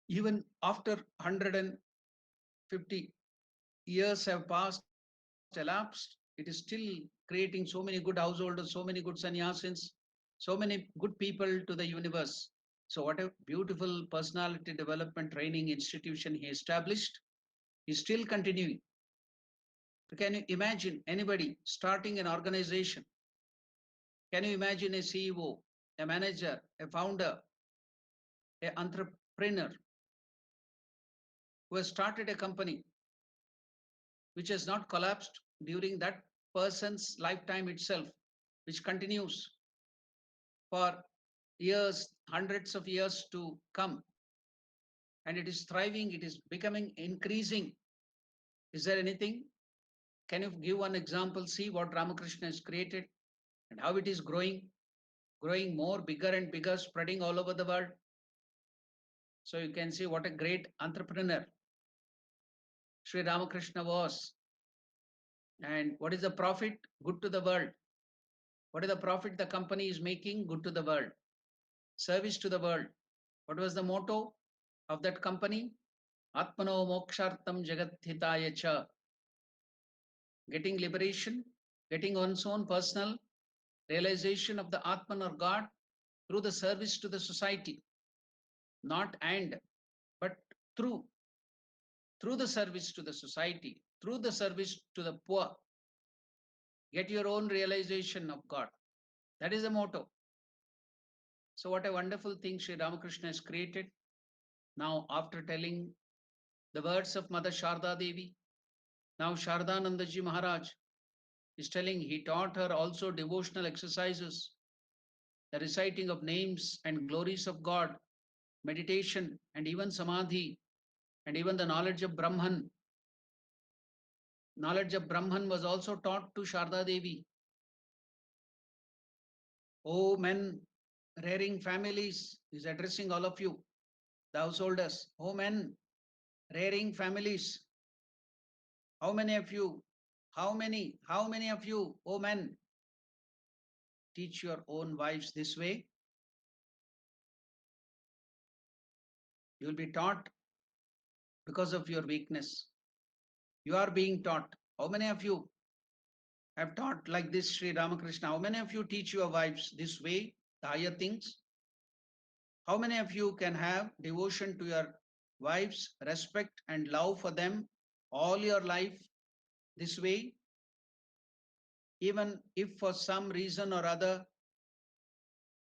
Even after 150 years have passed, elapsed, it is still creating so many good householders, so many good sannyasins, so many good people to the universe. So, what a beautiful personality development training institution he established. He's still continuing. So can you imagine anybody starting an organization? Can you imagine a CEO, a manager, a founder, an entrepreneur who has started a company which has not collapsed during that person's lifetime itself, which continues for years, hundreds of years to come, and it is thriving, it is becoming increasing. Is there anything? Can you give one example? See what Ramakrishna has created and how it is growing more, bigger and bigger, spreading all over the world. So you can see what a great entrepreneur Sri Ramakrishna was. And what is the profit? Good to the world. What is the profit the company is making? Good to the world. Service to the world. What was the motto of that company? Atmano mokshartam jagathitaya cha. Getting liberation, getting one's own personal realization of the Atman or God through the service to the society. Not and, but through. Through the service to the society, through the service to the poor. Get your own realization of God. That is the motto. So, what a wonderful thing Sri Ramakrishna has created. Now, after telling the words of Mother Sharda Devi, now Shardanandaji Maharaj is telling he taught her also devotional exercises, the reciting of names and glories of God, meditation, and even samadhi, and even the knowledge of Brahman. Knowledge of Brahman was also taught to Sharda Devi. Oh, men rearing families, is addressing all of you, the householders. Oh, men rearing families. How many of you? How many of you, oh men, teach your own wives this way? You will be taught because of your weakness. You are being taught. How many of you have taught like this, Sri Ramakrishna? How many of you teach your wives this way, the higher things? How many of you can have devotion to your wives, respect and love for them all your life this way? Even if for some reason or other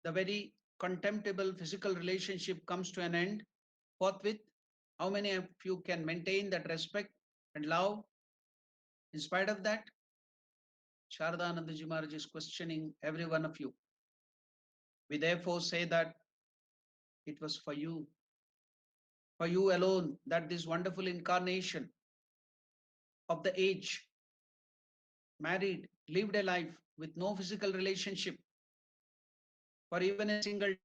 the very contemptible physical relationship comes to an end forthwith, how many of you can maintain that respect and love in spite of that? Sharadanandaji Maharaj is questioning every one of you. We therefore say that it was for you alone, that this wonderful incarnation of the age, married, lived a life with no physical relationship for even a single day.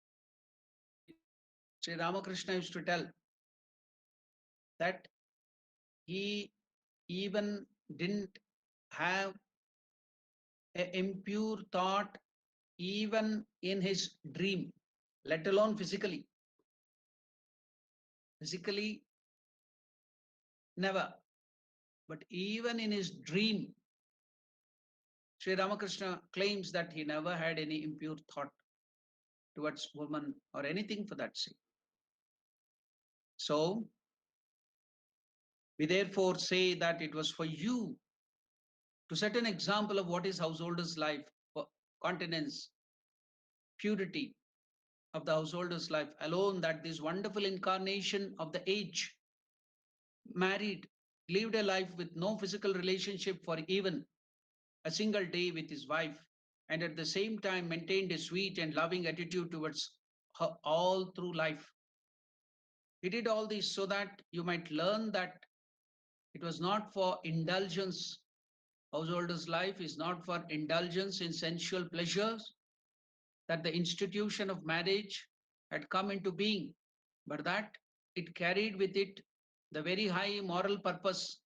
Sri Ramakrishna used to tell that he even didn't have an impure thought even in his dream, let alone physically. Physically, never. But even in his dream, Sri Ramakrishna claims that he never had any impure thought towards woman or anything for that sake. So, we therefore say that it was for you to set an example of what is householder's life, for continence, purity of the householder's life alone, that this wonderful incarnation of the age, married, lived a life with no physical relationship for even a single day with his wife, and at the same time maintained a sweet and loving attitude towards her all through life. He did all this so that you might learn that it was not for indulgence. Householder's life is not for indulgence in sensual pleasures, that the institution of marriage had come into being, but that it carried with it the very high moral purpose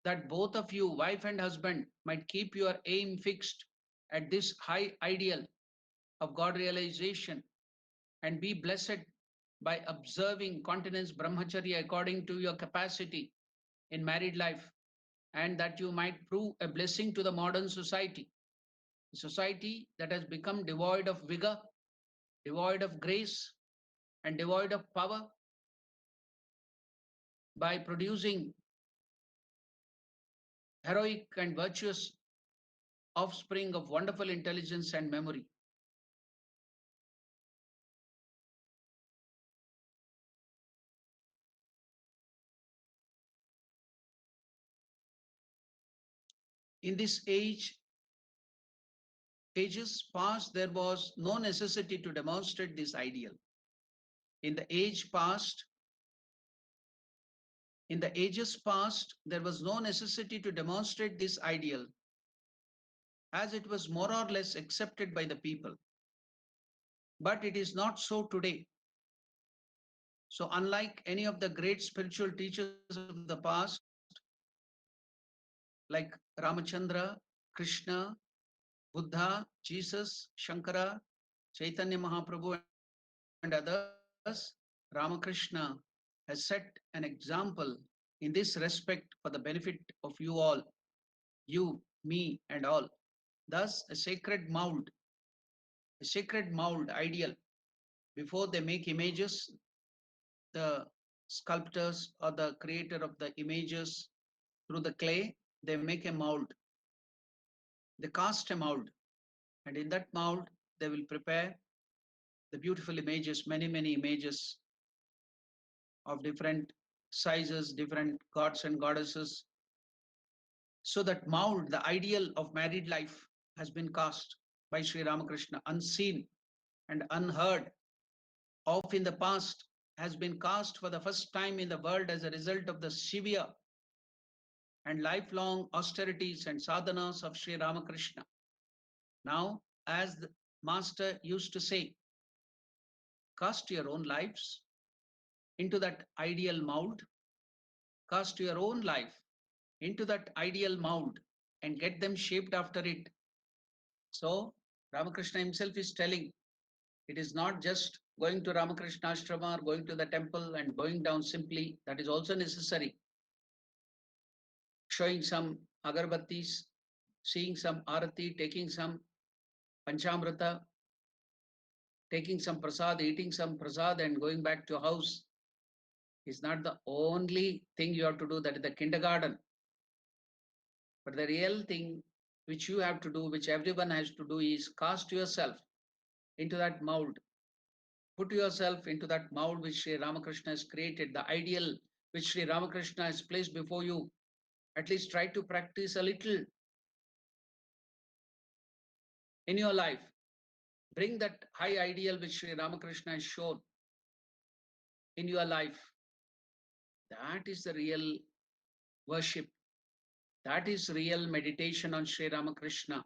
that both of you, wife and husband, might keep your aim fixed at this high ideal of God realization and be blessed by observing continence brahmacharya according to your capacity in married life, and that you might prove a blessing to the modern society, a society that has become devoid of vigor, devoid of grace, and devoid of power, by producing heroic and virtuous offspring of wonderful intelligence and memory. In this ages past, there was no necessity to demonstrate this ideal. In the age past, in the ages past, there was no necessity to demonstrate this ideal, as it was more or less accepted by the people. But it is not so today. So, unlike any of the great spiritual teachers of the past, like Ramachandra, Krishna, Buddha, Jesus, Shankara, Chaitanya Mahaprabhu, and others, Ramakrishna has set an example in this respect for the benefit of you all, you, me, and all. Thus, a sacred mold ideal. Before they make images, the sculptors or the creator of the images through the clay, they make a mold. They cast a mold, and in that mold, they will prepare the beautiful images, many images of different sizes, different gods and goddesses. So that mold, the ideal of married life, has been cast by Sri Ramakrishna, unseen and unheard of in the past, has been cast for the first time in the world as a result of the severe and lifelong austerities and sadhanas of Sri Ramakrishna. Now, as the Master used to say, cast your own lives into that ideal mold, cast your own life into that ideal mold and get them shaped after it. So, Ramakrishna himself is telling it is not just going to Ramakrishna Ashrama or going to the temple and going down simply, that is also necessary. Showing some agarbattis, seeing some arati, taking some panchamrita, taking some prasad, eating some prasad, and going back to house is not the only thing you have to do. That is the kindergarten. But the real thing which you have to do, which everyone has to do, is cast yourself into that mold. Put yourself into that mold which Sri Ramakrishna has created, the ideal which Sri Ramakrishna has placed before you. At least try to practice a little in your life. Bring that high ideal which Sri Ramakrishna has shown in your life. That is the real worship. That is real meditation on Sri Ramakrishna.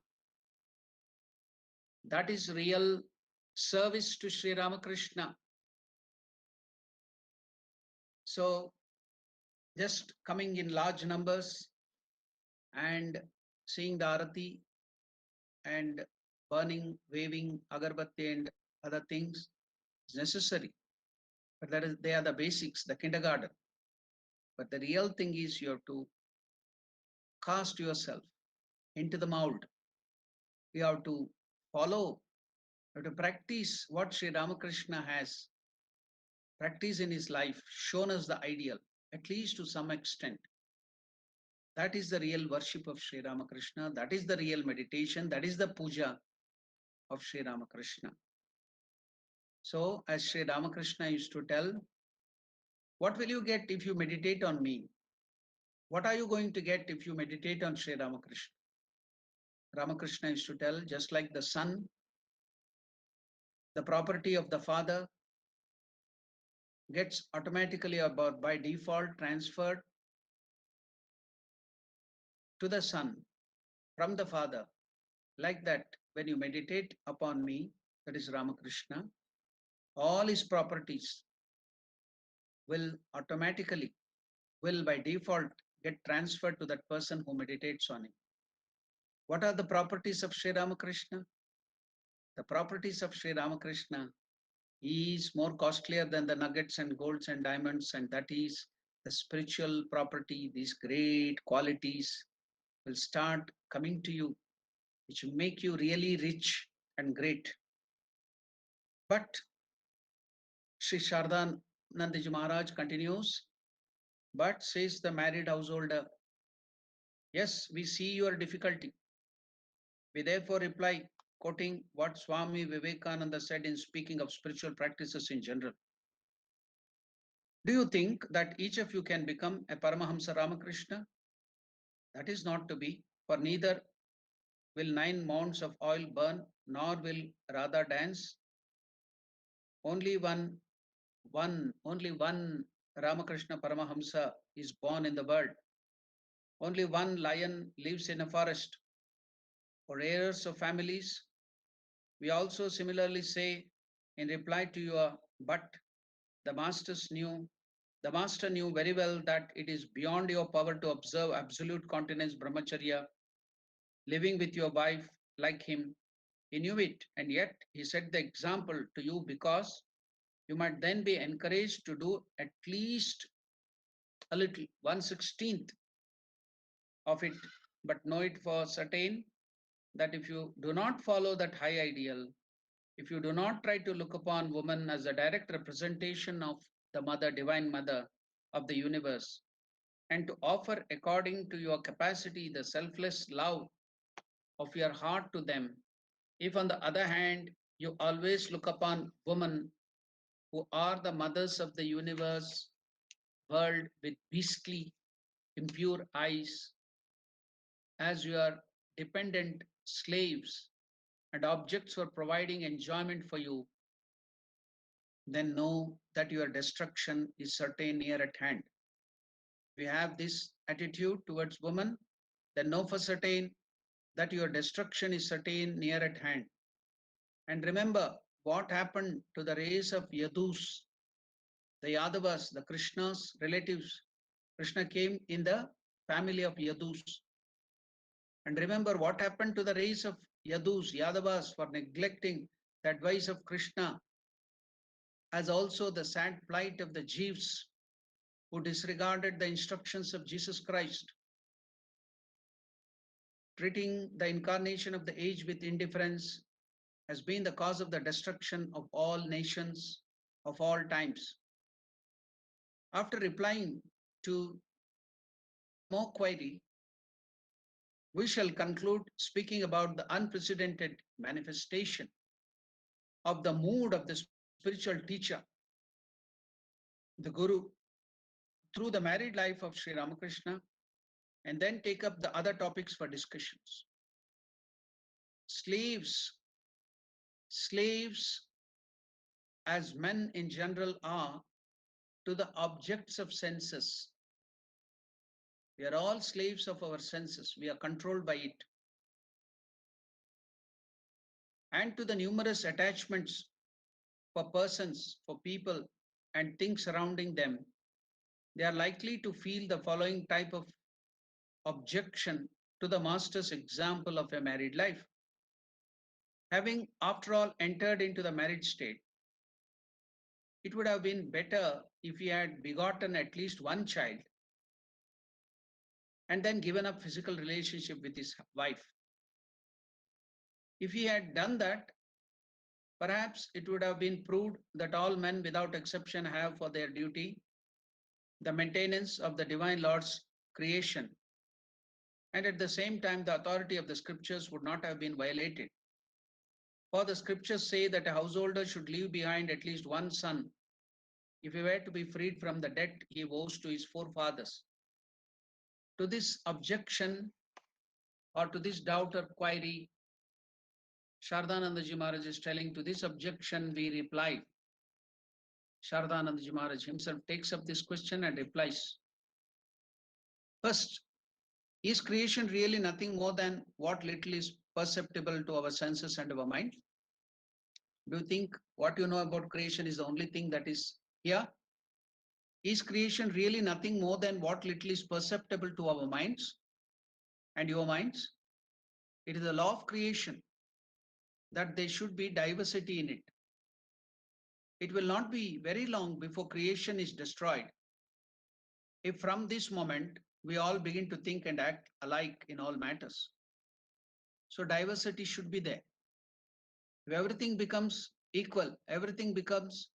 That is real service to Sri Ramakrishna. So just coming in large numbers and seeing the arati and burning, waving agarbatti and other things is necessary. But they are the basics, the kindergarten. But the real thing is you have to cast yourself into the mold. You have to follow, you have to practice what Sri Ramakrishna has practiced in his life, shown us the ideal, at least to some extent. That is the real worship of Sri Ramakrishna. That is the real meditation. That is the puja of Sri Ramakrishna. So, as Sri Ramakrishna used to tell, what will you get if you meditate on me? What are you going to get if you meditate on Sri Ramakrishna? Ramakrishna used to tell, just like the son, the property of the father gets automatically or by default transferred to the son from the father. Like that, when you meditate upon me, that is Ramakrishna, all his properties will automatically, will by default get transferred to that person who meditates on him. What are the properties of Sri Ramakrishna? The properties of Sri Ramakrishna is more costlier than the nuggets and golds and diamonds, and that is the spiritual property. These great qualities will start coming to you, which will make you really rich and great. But Sri Shardan Nandiji Maharaj continues, but says the married householder, yes, we see your difficulty. We therefore reply, quoting what Swami Vivekananda said in speaking of spiritual practices in general. Do you think that each of you can become a Paramahamsa Ramakrishna? That is not to be, for neither will 9 mounds of oil burn, nor will Radha dance. Only only one Ramakrishna Paramahamsa is born in the world. Only one lion lives in a forest. For heirs of families, we also similarly say in reply to your but, the the master knew very well that it is beyond your power to observe absolute continence brahmacharya, living with your wife like him. He knew it, and yet he set the example to you because you might then be encouraged to do at least a little, 1/16th of it, but know it for certain that if you do not follow that high ideal, if you do not try to look upon woman as a direct representation of the mother, divine mother of the universe, and to offer according to your capacity the selfless love of your heart to them, if on the other hand you always look upon women who are the mothers of the universe, world with beastly, impure eyes, as your dependent slaves and objects for providing enjoyment for you, then know that your destruction is certain near at hand. If you have this attitude towards women, then know for certain that your destruction is certain near at hand. And remember what happened to the race of Yadus, the Yadavas, the Krishna's relatives. Krishna came in the family of Yadus. And remember what happened to the race of Yadus, Yadavas, for neglecting the advice of Krishna, as also the sad plight of the Jeeves who disregarded the instructions of Jesus Christ. Treating the incarnation of the age with indifference has been the cause of the destruction of all nations of all times. After replying to more query, we shall conclude speaking about the unprecedented manifestation of the mood of the spiritual teacher, the Guru, through the married life of Sri Ramakrishna, and then take up the other topics for discussions. Slaves, slaves as men in general are to the objects of senses. We are all slaves of our senses. We are controlled by it. And to the numerous attachments for persons, for people, and things surrounding them, they are likely to feel the following type of objection to the master's example of a married life. Having, after all, entered into the marriage state, it would have been better if he had begotten at least one child and then given up physical relationship with his wife. If he had done that, perhaps it would have been proved that all men without exception have for their duty the maintenance of the divine Lord's creation, and at the same time the authority of the scriptures would not have been violated. For the scriptures say that a householder should leave behind at least one son if he were to be freed from the debt he owes to his forefathers. To this objection or to this doubt or query, Shardanandaji Maharaj is telling, to this objection we reply. Shardanandaji Maharaj himself takes up this question and replies. First, is creation really nothing more than what little is perceptible to our senses and our mind? Do you think what you know about creation is the only thing that is here? Is creation really nothing more than what little is perceptible to our minds and your minds? It is the law of creation that there should be diversity in it. It will not be very long before creation is destroyed if from this moment we all begin to think and act alike in all matters. So diversity should be there. If everything becomes equal, everything becomes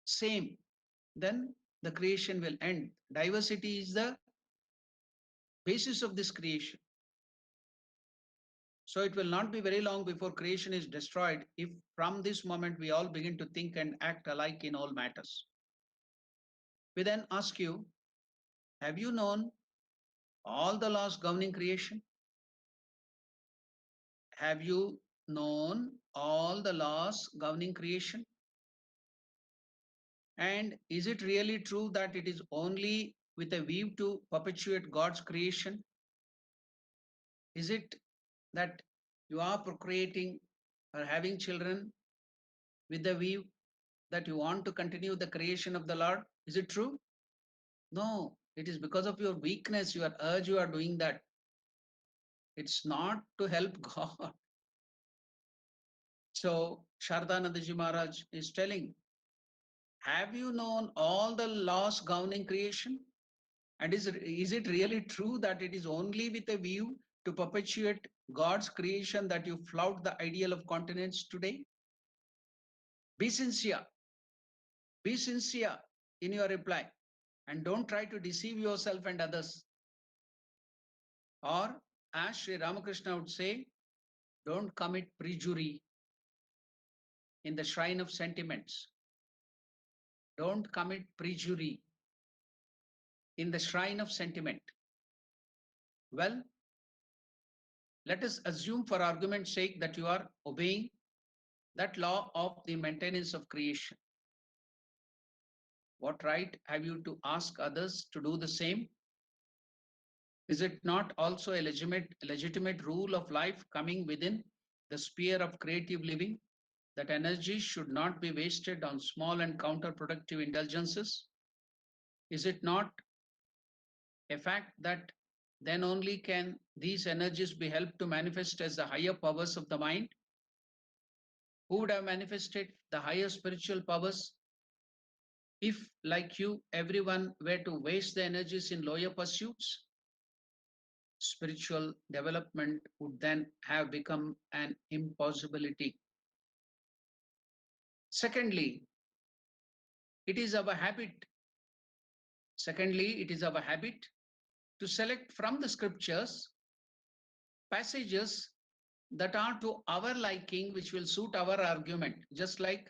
same, then the creation will end. Diversity is the basis of this creation. So it will not be very long before creation is destroyed if from this moment we all begin to think and act alike in all matters. We then ask you, have you known all the laws governing creation? Have you known all the laws governing creation? And is it really true that it is only with a view to perpetuate God's creation? Is it that you are procreating or having children with the view that you want to continue the creation of the Lord? Is it true? No, it is because of your weakness, your urge, you are doing that. It's not to help God. So Shardanandaji Maharaj is telling, have you known all the laws governing creation? And is it really true that it is only with a view to perpetuate God's creation that you flout the ideal of continence today? Be sincere. Be sincere in your reply and don't try to deceive yourself and others. Or, as Sri Ramakrishna would say, don't commit perjury in the shrine of sentiments. Don't commit perjury in the shrine of sentiment. Well, let us assume for argument's sake that you are obeying that law of the maintenance of creation. What right have you to ask others to do the same? Is it not also a legitimate rule of life coming within the sphere of creative living that energy should not be wasted on small and counterproductive indulgences? Is it not a fact that then only can these energies be helped to manifest as the higher powers of the mind? Who would have manifested the higher spiritual powers if, like you, everyone were to waste the energies in lower pursuits? spiritual development would then have become an impossibility. Secondly, it is our habit. Secondly, it is our habit to select from the scriptures passages that are to our liking, which will suit our argument, just like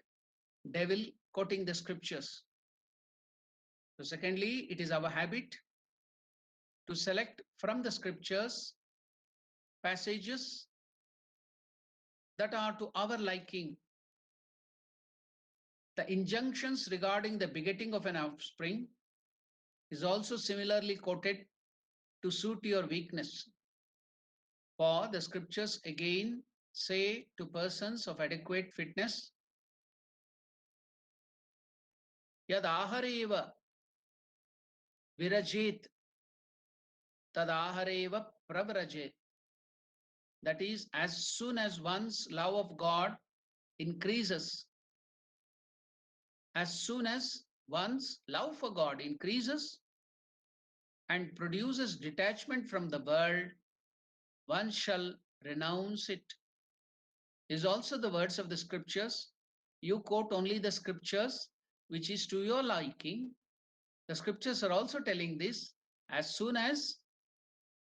devil quoting the scriptures. So secondly, it is our habit to select from the scriptures passages that are to our liking. The injunctions regarding the begetting of an offspring is also similarly quoted to suit your weakness. For the scriptures again say to persons of adequate fitness, Yad ahareva virajit tad ahareva pravrajit. That is, as soon as one's love of God increases, as soon as one's love for God increases and produces detachment from the world, one shall renounce it. Is also the words of the scriptures. You quote only the scriptures which is to your liking. The scriptures are also telling this. As soon as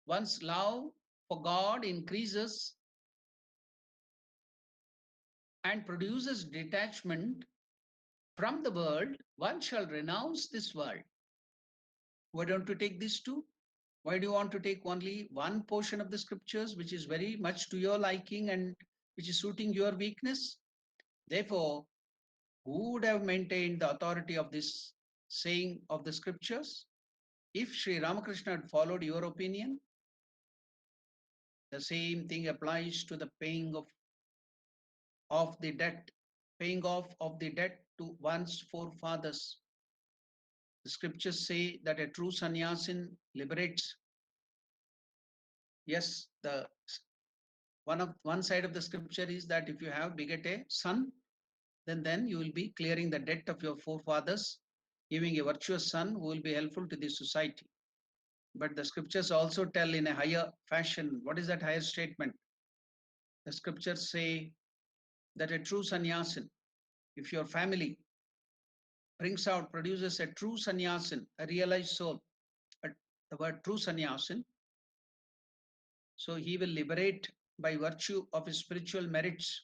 one's love for God increases and produces detachment from the world, one shall renounce this world. Why don't you take these two? Why do you want to take only one portion of the scriptures, which is very much to your liking and which is suiting your weakness? Therefore, who would have maintained the authority of this saying of the scriptures? If Sri Ramakrishna had followed your opinion, the same thing applies to the paying of the debt, paying off of the debt to one's forefathers. The scriptures say that a true sannyasin liberates. Yes, the one side of the scripture is that if you have beget a son, then you will be clearing the debt of your forefathers, giving a virtuous son who will be helpful to the society. But the scriptures also tell in a higher fashion. What is that higher statement? The scriptures say that a true sannyasin, if your family produces a true sannyasin, a realized soul, the word true sannyasin, so he will liberate by virtue of his spiritual merits,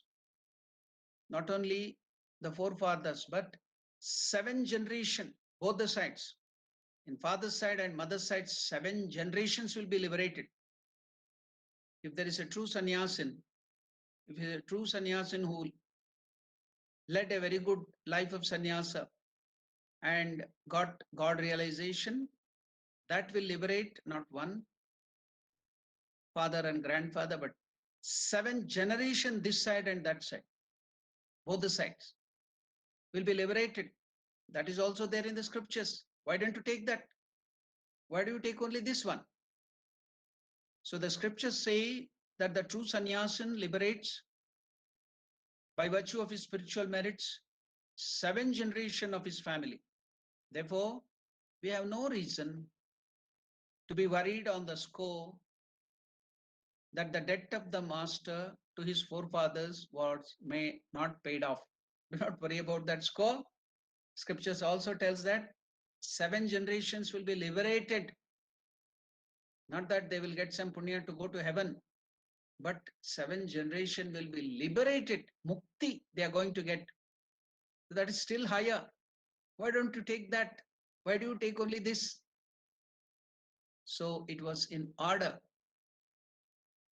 not only the forefathers, but 7 generations, both the sides. In father's side and mother's side, 7 generations will be liberated. If there is a true sannyasin, if he is a true sannyasin who led a very good life of sannyasa and got God realization, that will liberate not one father and grandfather, but 7 generations this side and that side. Both the sides will be liberated. That is also there in the scriptures. Why don't you take that? Why do you take only this one? So the scriptures say that the true sannyasin liberates by virtue of his spiritual merits 7 generations of his family. Therefore, we have no reason to be worried on the score that the debt of the master to his forefathers was may not paid off. Do not worry about that score. Scriptures also tells that 7 generations will be liberated. Not that they will get some punya to go to heaven, but 7 generations will be liberated. Mukti they are going to get. So that is still higher. Why don't you take that? Why do you take only this? So it was in order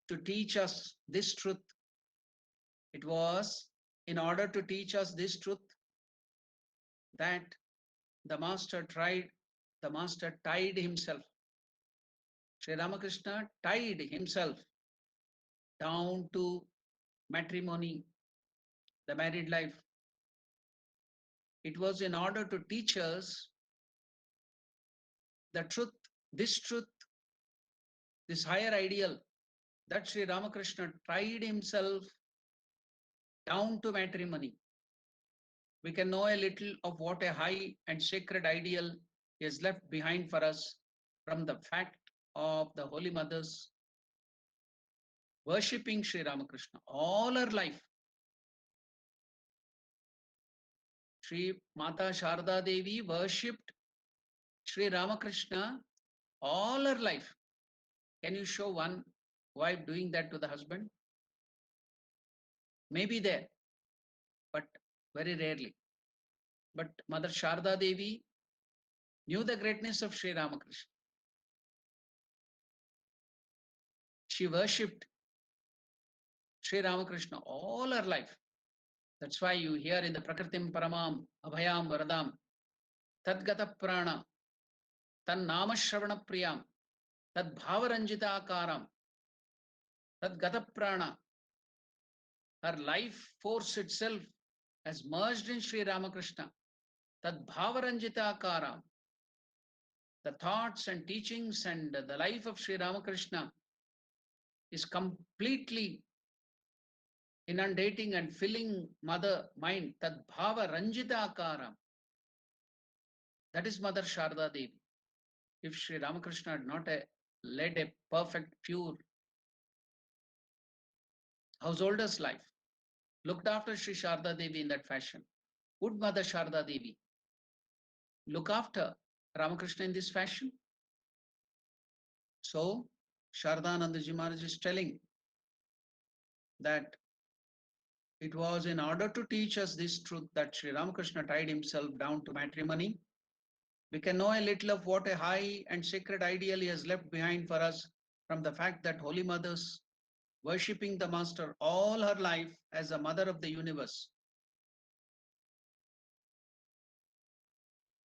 to teach us this truth. It was in order to teach us this truth that the master tied himself. Sri Ramakrishna tied himself down to matrimony, the married life. It was in order to teach us the truth, this higher ideal, that Sri Ramakrishna tied himself down to matrimony. We can know a little of what a high and sacred ideal is left behind for us from the fact of the Holy Mother's worshipping Sri Ramakrishna all her life. Sri Mata Sharda Devi worshipped Sri Ramakrishna all her life. Can you show one wife doing that to the husband? Maybe there, but very rarely. But Mother Sharda Devi knew the greatness of Sri Ramakrishna. She worshipped Sri Ramakrishna all her life. That's why you hear in the Prakritim Paramam Abhayam Varadam Tadgata Prana Tan Namashravana Priyam Tad Bhavaranjita Akaram Tad Gata Prana. Her life force itself has merged in Sri Ramakrishna. Tad Bhavaranjita Akaram. The thoughts and teachings and the life of Sri Ramakrishna is completely inundating and filling mother mind. Tad Bhavaranjita Akaram. That is Mother Sharda Devi. If Sri Ramakrishna had not led a perfect, pure householder's life, looked after Sri Sharda Devi in that fashion, would Mother Sharda Devi look after Ramakrishna in this fashion? So, Shardanandaji Maharaj is telling that it was in order to teach us this truth that Sri Ramakrishna tied himself down to matrimony. We can know a little of what a high and sacred ideal he has left behind for us from the fact that Holy Mothers worshipping the Master all her life as the mother of the universe.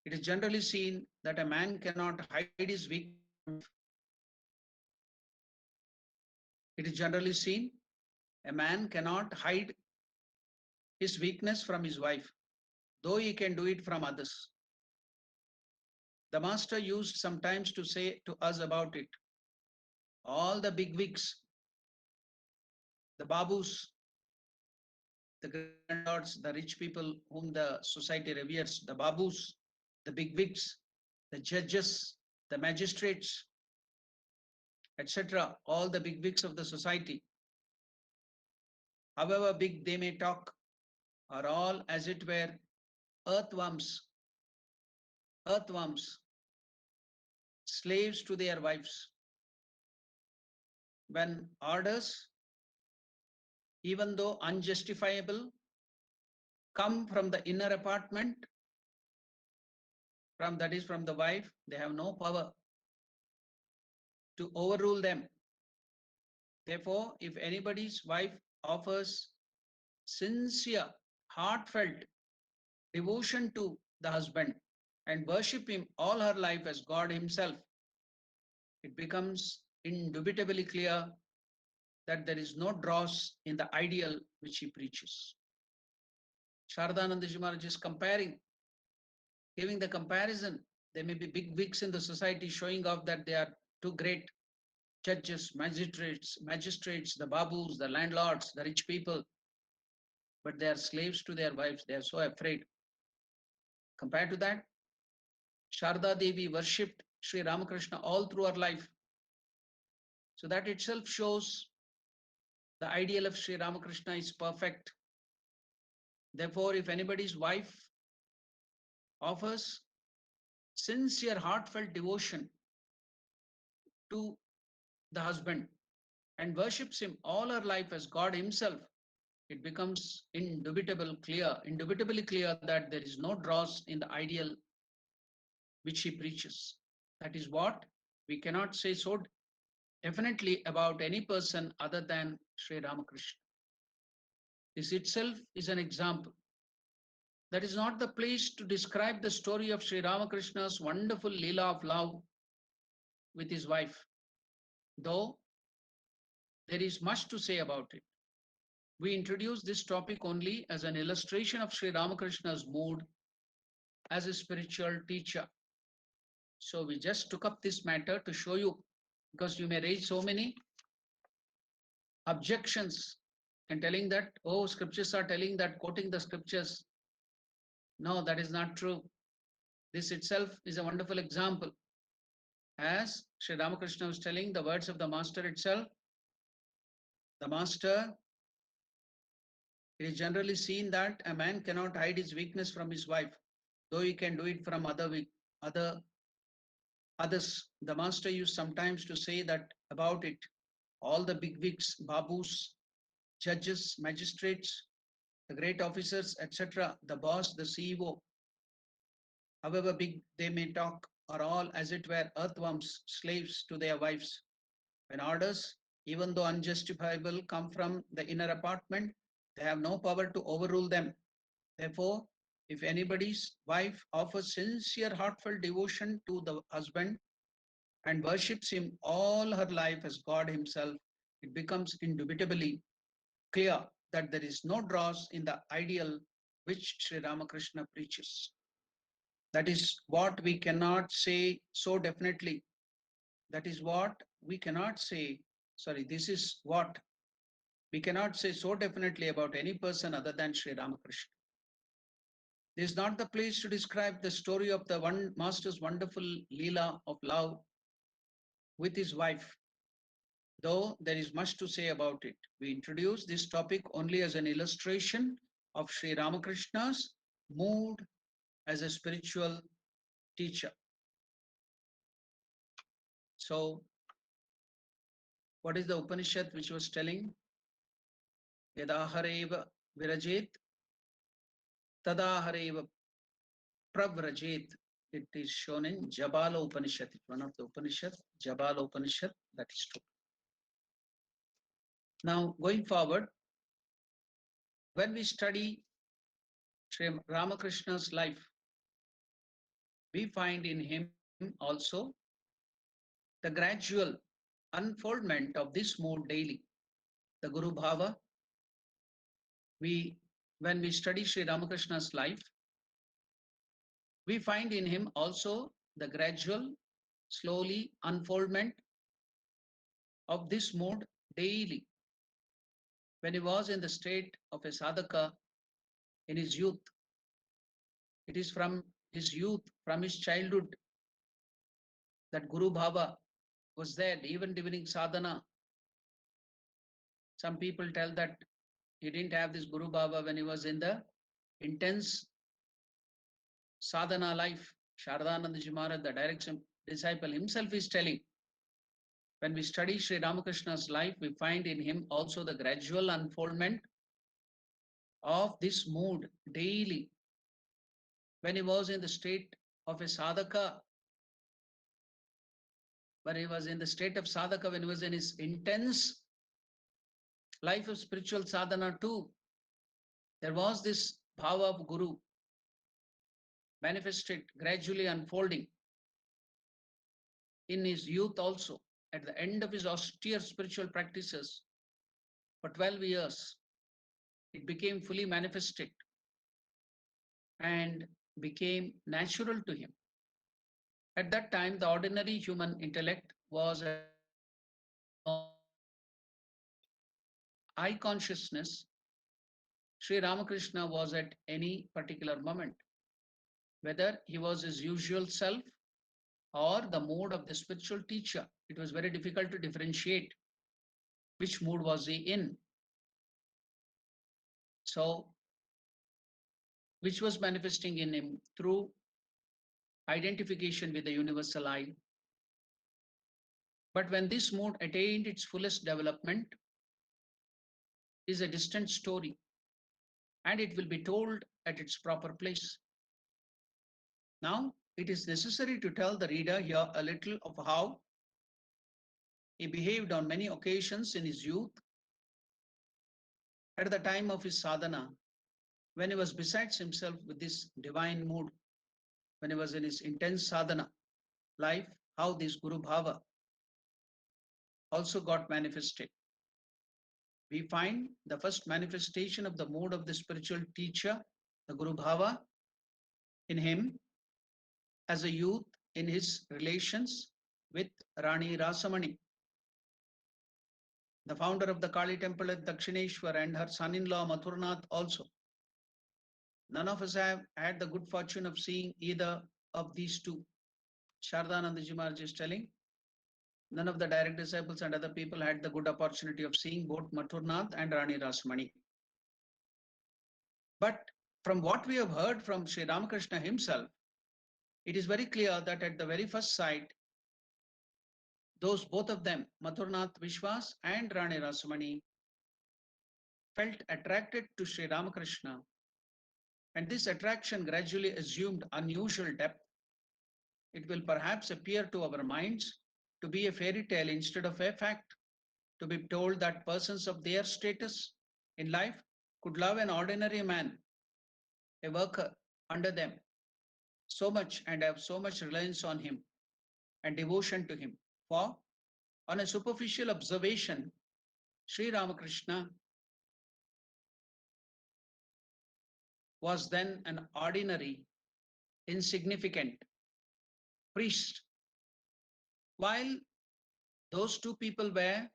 It is generally seen that a man cannot hide his weakness. It is generally seen a man cannot hide his weakness from his wife, though he can do it from others. The Master used sometimes to say to us about it. All the bigwigs, the babus, the grandlords, the rich people whom the society reveres, the babus, the bigwigs, the judges, the magistrates, etc., all the bigwigs of the society, however big they may talk, are all as it were earthworms, earthworms, slaves to their wives. When orders, even though unjustifiable, come from the inner apartment, from that is from the wife, they have no power to overrule them. Therefore, if anybody's wife offers sincere, heartfelt devotion to the husband and worship him all her life as God himself, it becomes indubitably clear that there is no dross in the ideal which he preaches. Shardanandaji Maharaj is comparing, giving the comparison. There may be big wigs in the society showing off that they are too great judges, magistrates, the babus, the landlords, the rich people, but they are slaves to their wives. They are so afraid. Compared to that, Sharda Devi worshipped Sri Ramakrishna all through her life. So that itself shows the ideal of Sri Ramakrishna is perfect. Therefore, if anybody's wife offers sincere, heartfelt devotion to the husband and worships him all her life as God himself, it becomes indubitably clear that there is no dross in the ideal which he preaches. That is what we cannot say so definitely about any person other than Sri Ramakrishna. This itself is an example. That is not the place to describe the story of Sri Ramakrishna's wonderful Leela of love with his wife, though there is much to say about it. We introduce this topic only as an illustration of Sri Ramakrishna's mood as a spiritual teacher. So we just took up this matter to show you, because you may raise so many objections and telling that, oh, scriptures are telling that, quoting the scriptures. No, that is not true. This itself is a wonderful example. As Sri Ramakrishna was telling, the words of the Master itself, The master, it is generally seen that a man cannot hide his weakness from his wife, though he can do it from other others. The master used sometimes to say that about it. All the bigwigs, babus, judges, magistrates, the great officers, etc., the boss, the CEO, however big they may talk, are all as it were earthworms, slaves to their wives. When orders, even though unjustifiable, come from the inner apartment, they have no power to overrule them. Therefore, if anybody's wife offers sincere, heartfelt devotion to the husband and worships him all her life as God Himself, it becomes indubitably clear that there is no dross in the ideal which Sri Ramakrishna preaches. That is what we cannot say so definitely. That is what we cannot say. Sorry, this is what we cannot say so definitely about any person other than Sri Ramakrishna. This is not the place to describe the story of the one master's wonderful Leela of love with his wife, though there is much to say about it. We introduce this topic only as an illustration of Sri Ramakrishna's mood as a spiritual teacher. So, what is the Upanishad which was telling? Yadahareva virajet, tadahareva pravrajet. It is shown in Jabala Upanishad. It's one of the Upanishad, Jabala Upanishad, that is true. Now, going forward, when we study Sri Ramakrishna's life, we find in him also the gradual unfoldment of this mood daily. The Guru Bhava, we when we study Sri Ramakrishna's life, we find in him also the gradual, slowly unfoldment of this mood daily. When he was in the state of a sadhaka in his youth, it is from his youth, from his childhood, that Guru Bhava was there, even during sadhana. Some people tell that he didn't have this Guru Bhava when he was in the intense sadhana life. Sharadananda Maharaj, the direct disciple himself, is telling, when we study Sri Ramakrishna's life, we find in him also the gradual unfoldment of this mood daily. When he was in the state of a sadhaka, when he was in the state of sadhaka, when he was in his intense life of spiritual sadhana too, there was this bhava of Guru manifested, gradually unfolding in his youth also. At the end of his austere spiritual practices for 12 years, it became fully manifested and became natural to him. At that time, the ordinary human intellect was at eye consciousness. Sri Ramakrishna was at any particular moment, whether he was his usual self or the mood of the spiritual teacher. It was very difficult to differentiate which mood was he in. So, which was manifesting in him through identification with the universal I. But when this mood attained its fullest development is a distant story, and it will be told at its proper place. Now, it is necessary to tell the reader here a little of how he behaved on many occasions in his youth, at the time of his sadhana, when he was besides himself with this divine mood, when he was in his intense sadhana life, how this Guru Bhava also got manifested. We find the first manifestation of the mood of the spiritual teacher, the Guru Bhava, in him as a youth in his relations with Rani Rasamani, the founder of the Kali temple at Dakshineshwar, and her son-in-law Mathurnath also. None of us have had the good fortune of seeing either of these two. Sharadananda Ji Maharaj is telling, None of the direct disciples and other people had the good opportunity of seeing both Mathurnath and Rani Rasmani. But from what we have heard from Sri Ramakrishna himself, it is very clear that at the very first sight, those both of them, Mathurnath Vishwas and Rani Rasmani, felt attracted to Sri Ramakrishna, and this attraction gradually assumed unusual depth. It will perhaps appear to our minds to be a fairy tale instead of a fact, to be told that persons of their status in life could love an ordinary man, a worker under them, so much and have so much reliance on him and devotion to him. For on a superficial observation, Sri Ramakrishna was then an ordinary, insignificant priest, while those two people were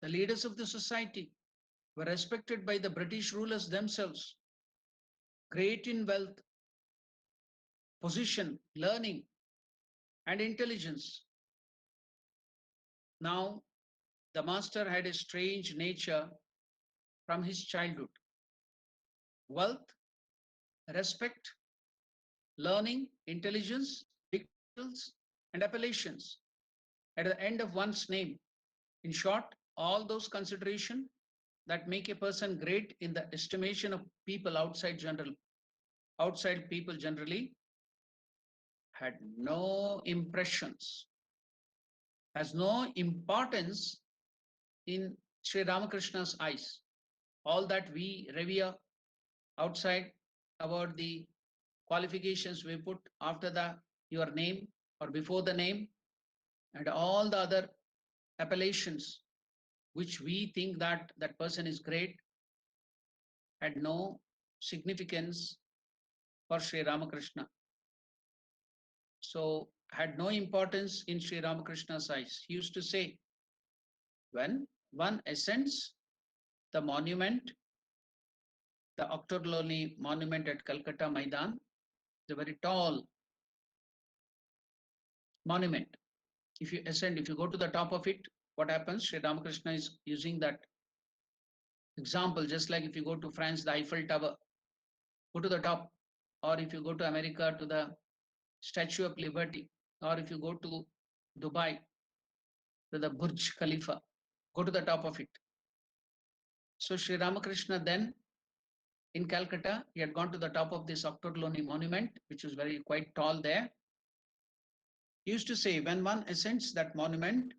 the leaders of the society, were respected by the British rulers themselves, great in wealth, position, learning, and intelligence. Now, the master had a strange nature from his childhood. Wealth, respect, learning, intelligence, big titles, and appellations at the end of one's name. In short, all those considerations that make a person great in the estimation of people outside people generally had no impressions, has no importance in Sri Ramakrishna's eyes. All that we revere outside about the qualifications we put after the your name or before the name, and all the other appellations which we think that that person is great, had no significance for Sri Ramakrishna. So had no importance in Sri Ramakrishna's eyes. He used to say, when one ascends the monument, the Octorloni monument at Calcutta Maidan, the very tall monument. If you ascend, if you go to the top of it, what happens? Sri Ramakrishna is using that example, just like if you go to France, the Eiffel Tower, go to the top, or if you go to America to the Statue of Liberty, or if you go to Dubai to the Burj Khalifa, go to the top of it. So Sri Ramakrishna then in Calcutta, he had gone to the top of this Octorloni monument, which was very quite tall there. He used to say, when one ascends that monument,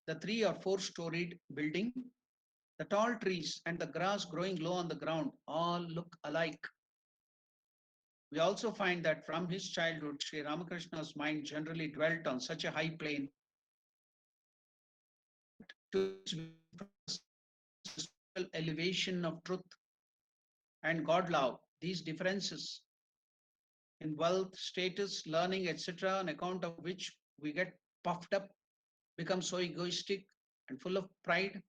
the 3 or 4 storied building, the tall trees and the grass growing low on the ground all look alike. We also find that from his childhood, Sri Ramakrishna's mind generally dwelt on such a high plane to elevation of truth and God love. These differences in wealth, status, learning, etc., on account of which we get puffed up, become so egoistic and full of pride,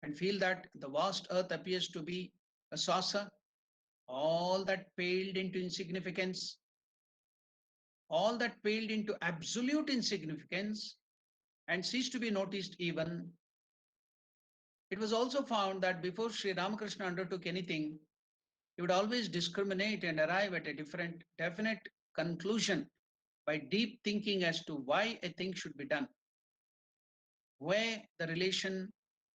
and feel that the vast earth appears to be a saucer, all that paled into insignificance, all that paled into absolute insignificance and ceased to be noticed even. It was also found that before Sri Ramakrishna undertook anything, he would always discriminate and arrive at a different, definite conclusion by deep thinking as to why a thing should be done, where the relation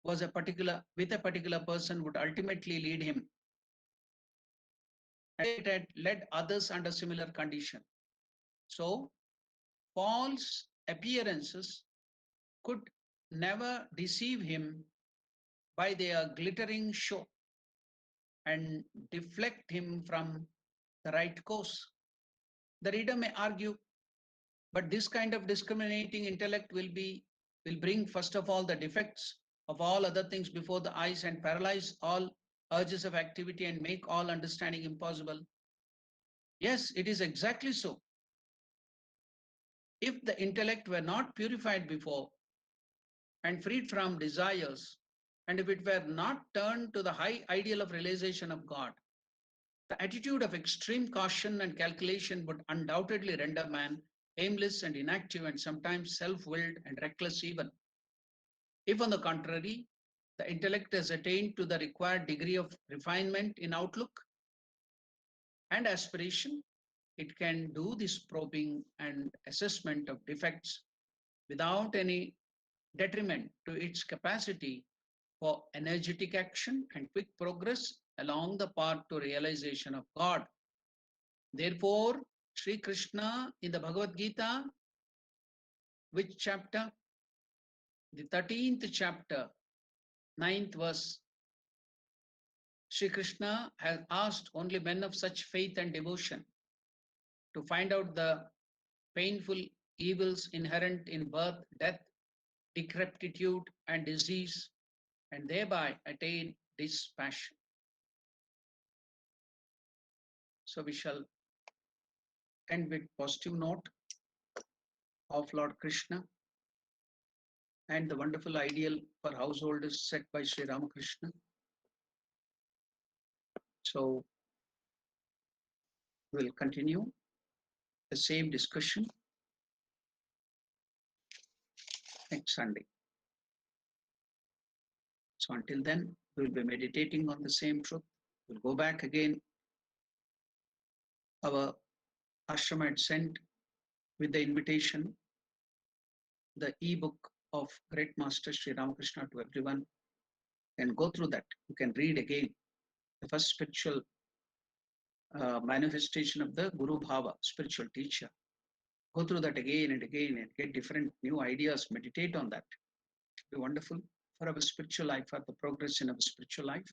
was a particular with a particular person would ultimately lead him, and it had led others under similar condition. So false appearances could never deceive him by their glittering show and deflect him from the right course. The reader may argue, but this kind of discriminating intellect will bring first of all the defects of all other things before the eyes and paralyze all urges of activity and make all understanding impossible. Yes, it is exactly so. If the intellect were not purified before and freed from desires, and if it were not turned to the high ideal of realization of God, the attitude of extreme caution and calculation would undoubtedly render man aimless and inactive, and sometimes self-willed and reckless even. If, on the contrary, the intellect has attained to the required degree of refinement in outlook and aspiration, it can do this probing and assessment of defects without any detriment to its capacity for energetic action and quick progress along the path to realization of God. Therefore, Sri Krishna in the Bhagavad Gita, which chapter? The 13th chapter, 9th verse, Sri Krishna has asked only men of such faith and devotion to find out the painful evils inherent in birth, death, decrepitude, and disease, and thereby attain dispassion. So we shall end with positive note of Lord Krishna and the wonderful ideal for householders set by Sri Ramakrishna. So we'll continue the same discussion next Sunday. So until then, we'll be meditating on the same truth. We'll go back again. Our ashram had sent with the invitation the e-book of Great Master Sri Ramakrishna to everyone, and go through that. You can read again the first spiritual manifestation of the Guru Bhava, spiritual teacher. Go through that again and again and get different new ideas. Meditate on that. It'll be wonderful for our spiritual life, for the progress in our spiritual life.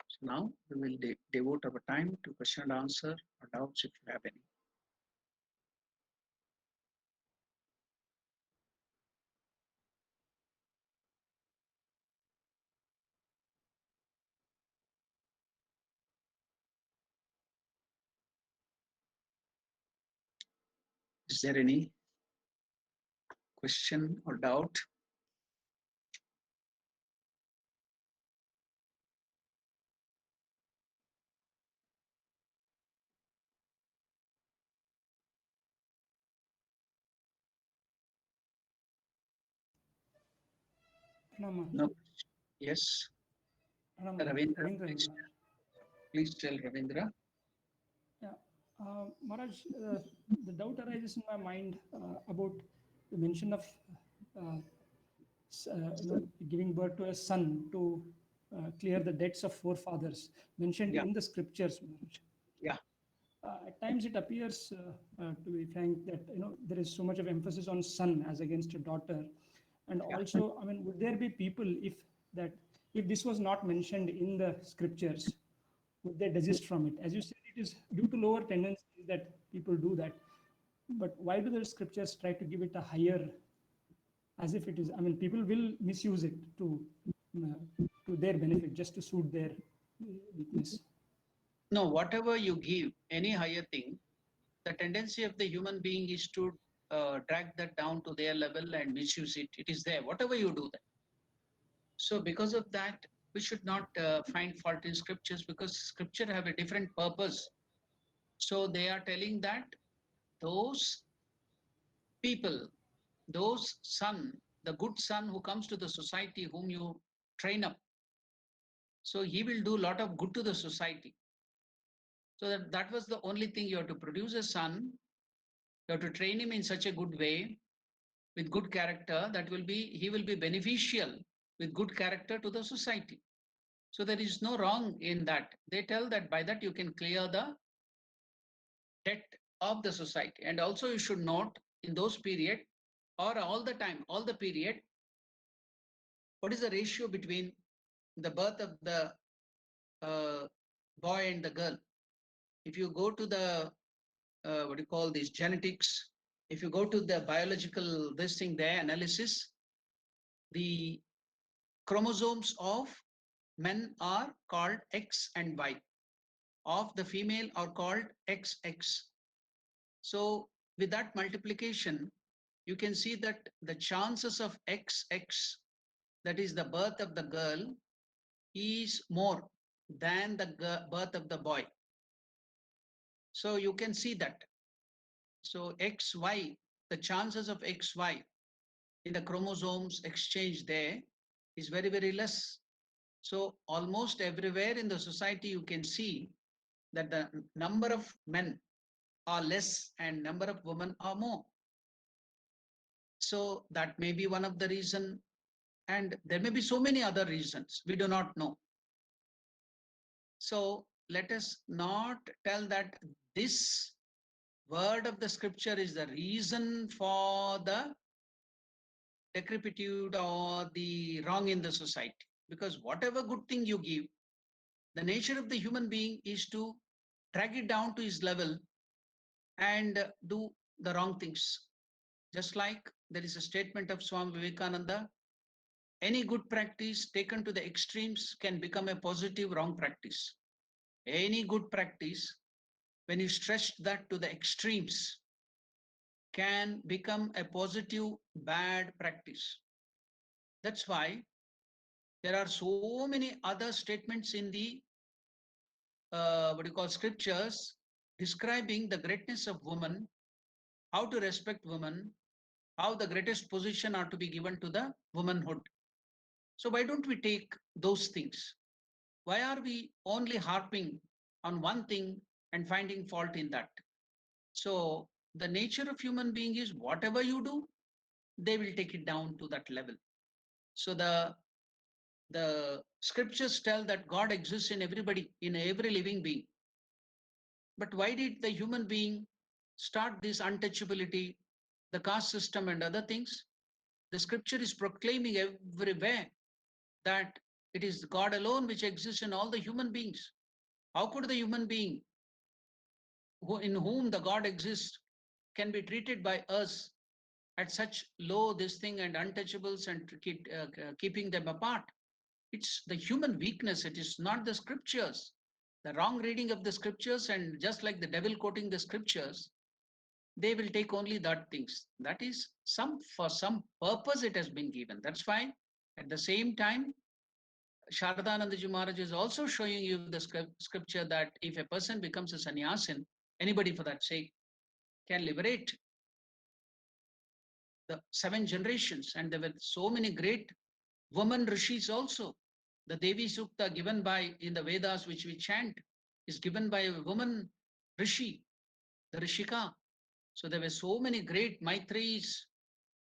So now we will devote our time to question and answer or doubts if you have any. Is there any question or doubt? No. Yes. Ravindra, please tell Ravindra. Yeah, Maharaj, the doubt arises in my mind about the mention of giving birth to a son to clear the debts of forefathers mentioned in the scriptures, Maharaj. Yeah. At times it appears, to be frank, that there is so much of emphasis on son as against a daughter, and also, I mean, would there be people if this was not mentioned in the scriptures, would they desist from it? As you said, it is due to lower tendencies that people do that. But why do the scriptures try to give it a higher, as if it is? I mean, people will misuse it to their benefit, just to suit their weakness. No, whatever you give, any higher thing, the tendency of the human being is to drag that down to their level and misuse it. It is there, whatever you do that. So because of that, we should not find fault in scriptures, because scripture have a different purpose. So they are telling that those people, those son, the good son who comes to the society, whom you train up, so he will do a lot of good to the society. So that was the only thing. You have to produce a son, you have to train him in such a good way, with good character, that he will be beneficial with good character to the society. So there is no wrong in that. They tell that by that you can clear the debt of the society. And also you should note, in those period, or all the time, all the period, what is the ratio between the birth of the boy and the girl? If you go to the what do you call this, genetics, if you go to the biological this thing there, analysis, the chromosomes of men are called X and Y, of the female are called XX. So with that multiplication, you can see that the chances of XX, that is the birth of the girl, is more than the birth of the boy. So you can see that. So XY, the chances of XY in the chromosomes exchange there is very, very less. So almost everywhere in the society, you can see that the number of men are less and number of women are more. So that may be one of the reason, and there may be so many other reasons we do not know. So let us not tell that this word of the scripture is the reason for the decrepitude or the wrong in the society, because whatever good thing you give, the nature of the human being is to drag it down to his level and do the wrong things. Just like there is a statement of Swami Vivekananda, any good practice taken to the extremes can become a positive wrong practice. Any good practice, when you stretch that to the extremes, can become a positive bad practice. That's why there are so many other statements in the what you call scriptures describing the greatness of woman, how to respect women, how the greatest position are to be given to the womanhood. So why don't we take those things? Why are we only harping on one thing and finding fault in that? So the nature of human being is whatever you do, they will take it down to that level. So the scriptures tell that God exists in everybody, in every living being. But why did the human being start this untouchability, the caste system and other things? The scripture is proclaiming everywhere that it is God alone which exists in all the human beings. How could the human being in whom the God exists can be treated by us at such low this thing and untouchables and keeping them apart? It's the human weakness. It is not the scriptures. The wrong reading of the scriptures, and just like the devil quoting the scriptures, they will take only that things. That is for some purpose it has been given. That's why at the same time, Sharadanandaji Maharaj is also showing you the scripture that if a person becomes a sannyasin, anybody for that sake, can liberate the 7 generations. And there were so many great woman rishis also. The Devi Sukta given by in the Vedas, which we chant, is given by a woman rishi, the Rishika. So there were so many great Maitris,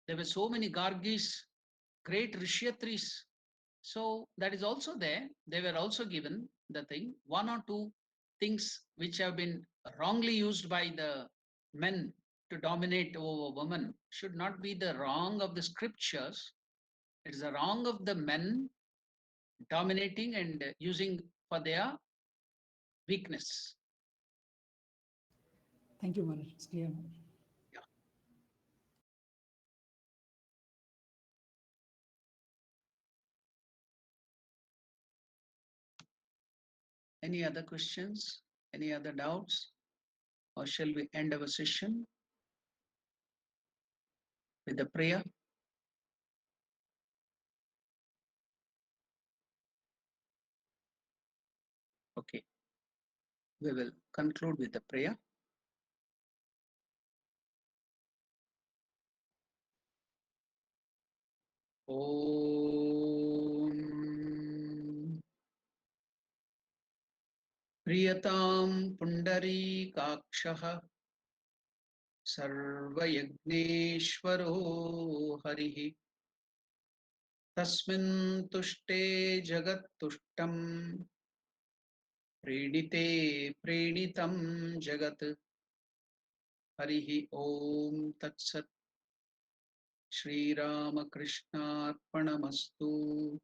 there were so many Gargis, great Rishyatris. So that is also there. They were also given the thing. One or two things which have been wrongly used by the men to dominate over women should not be the wrong of the scriptures. It is the wrong of the men dominating and using for their weakness. Thank you, Maharaj. It's clear, Maharaj. Yeah. Any other questions? Any other doubts? Or shall we end our session with the prayer? Okay. We will conclude with the prayer. Om Priyataam Pundarikakshaha Sarvayagneshwaro Harihi Tasmin Tushte Jagat Tushtam Prenite Prenitam Jagat Harihi Om Tatsat Shri Ramakrishna Arpanamastu.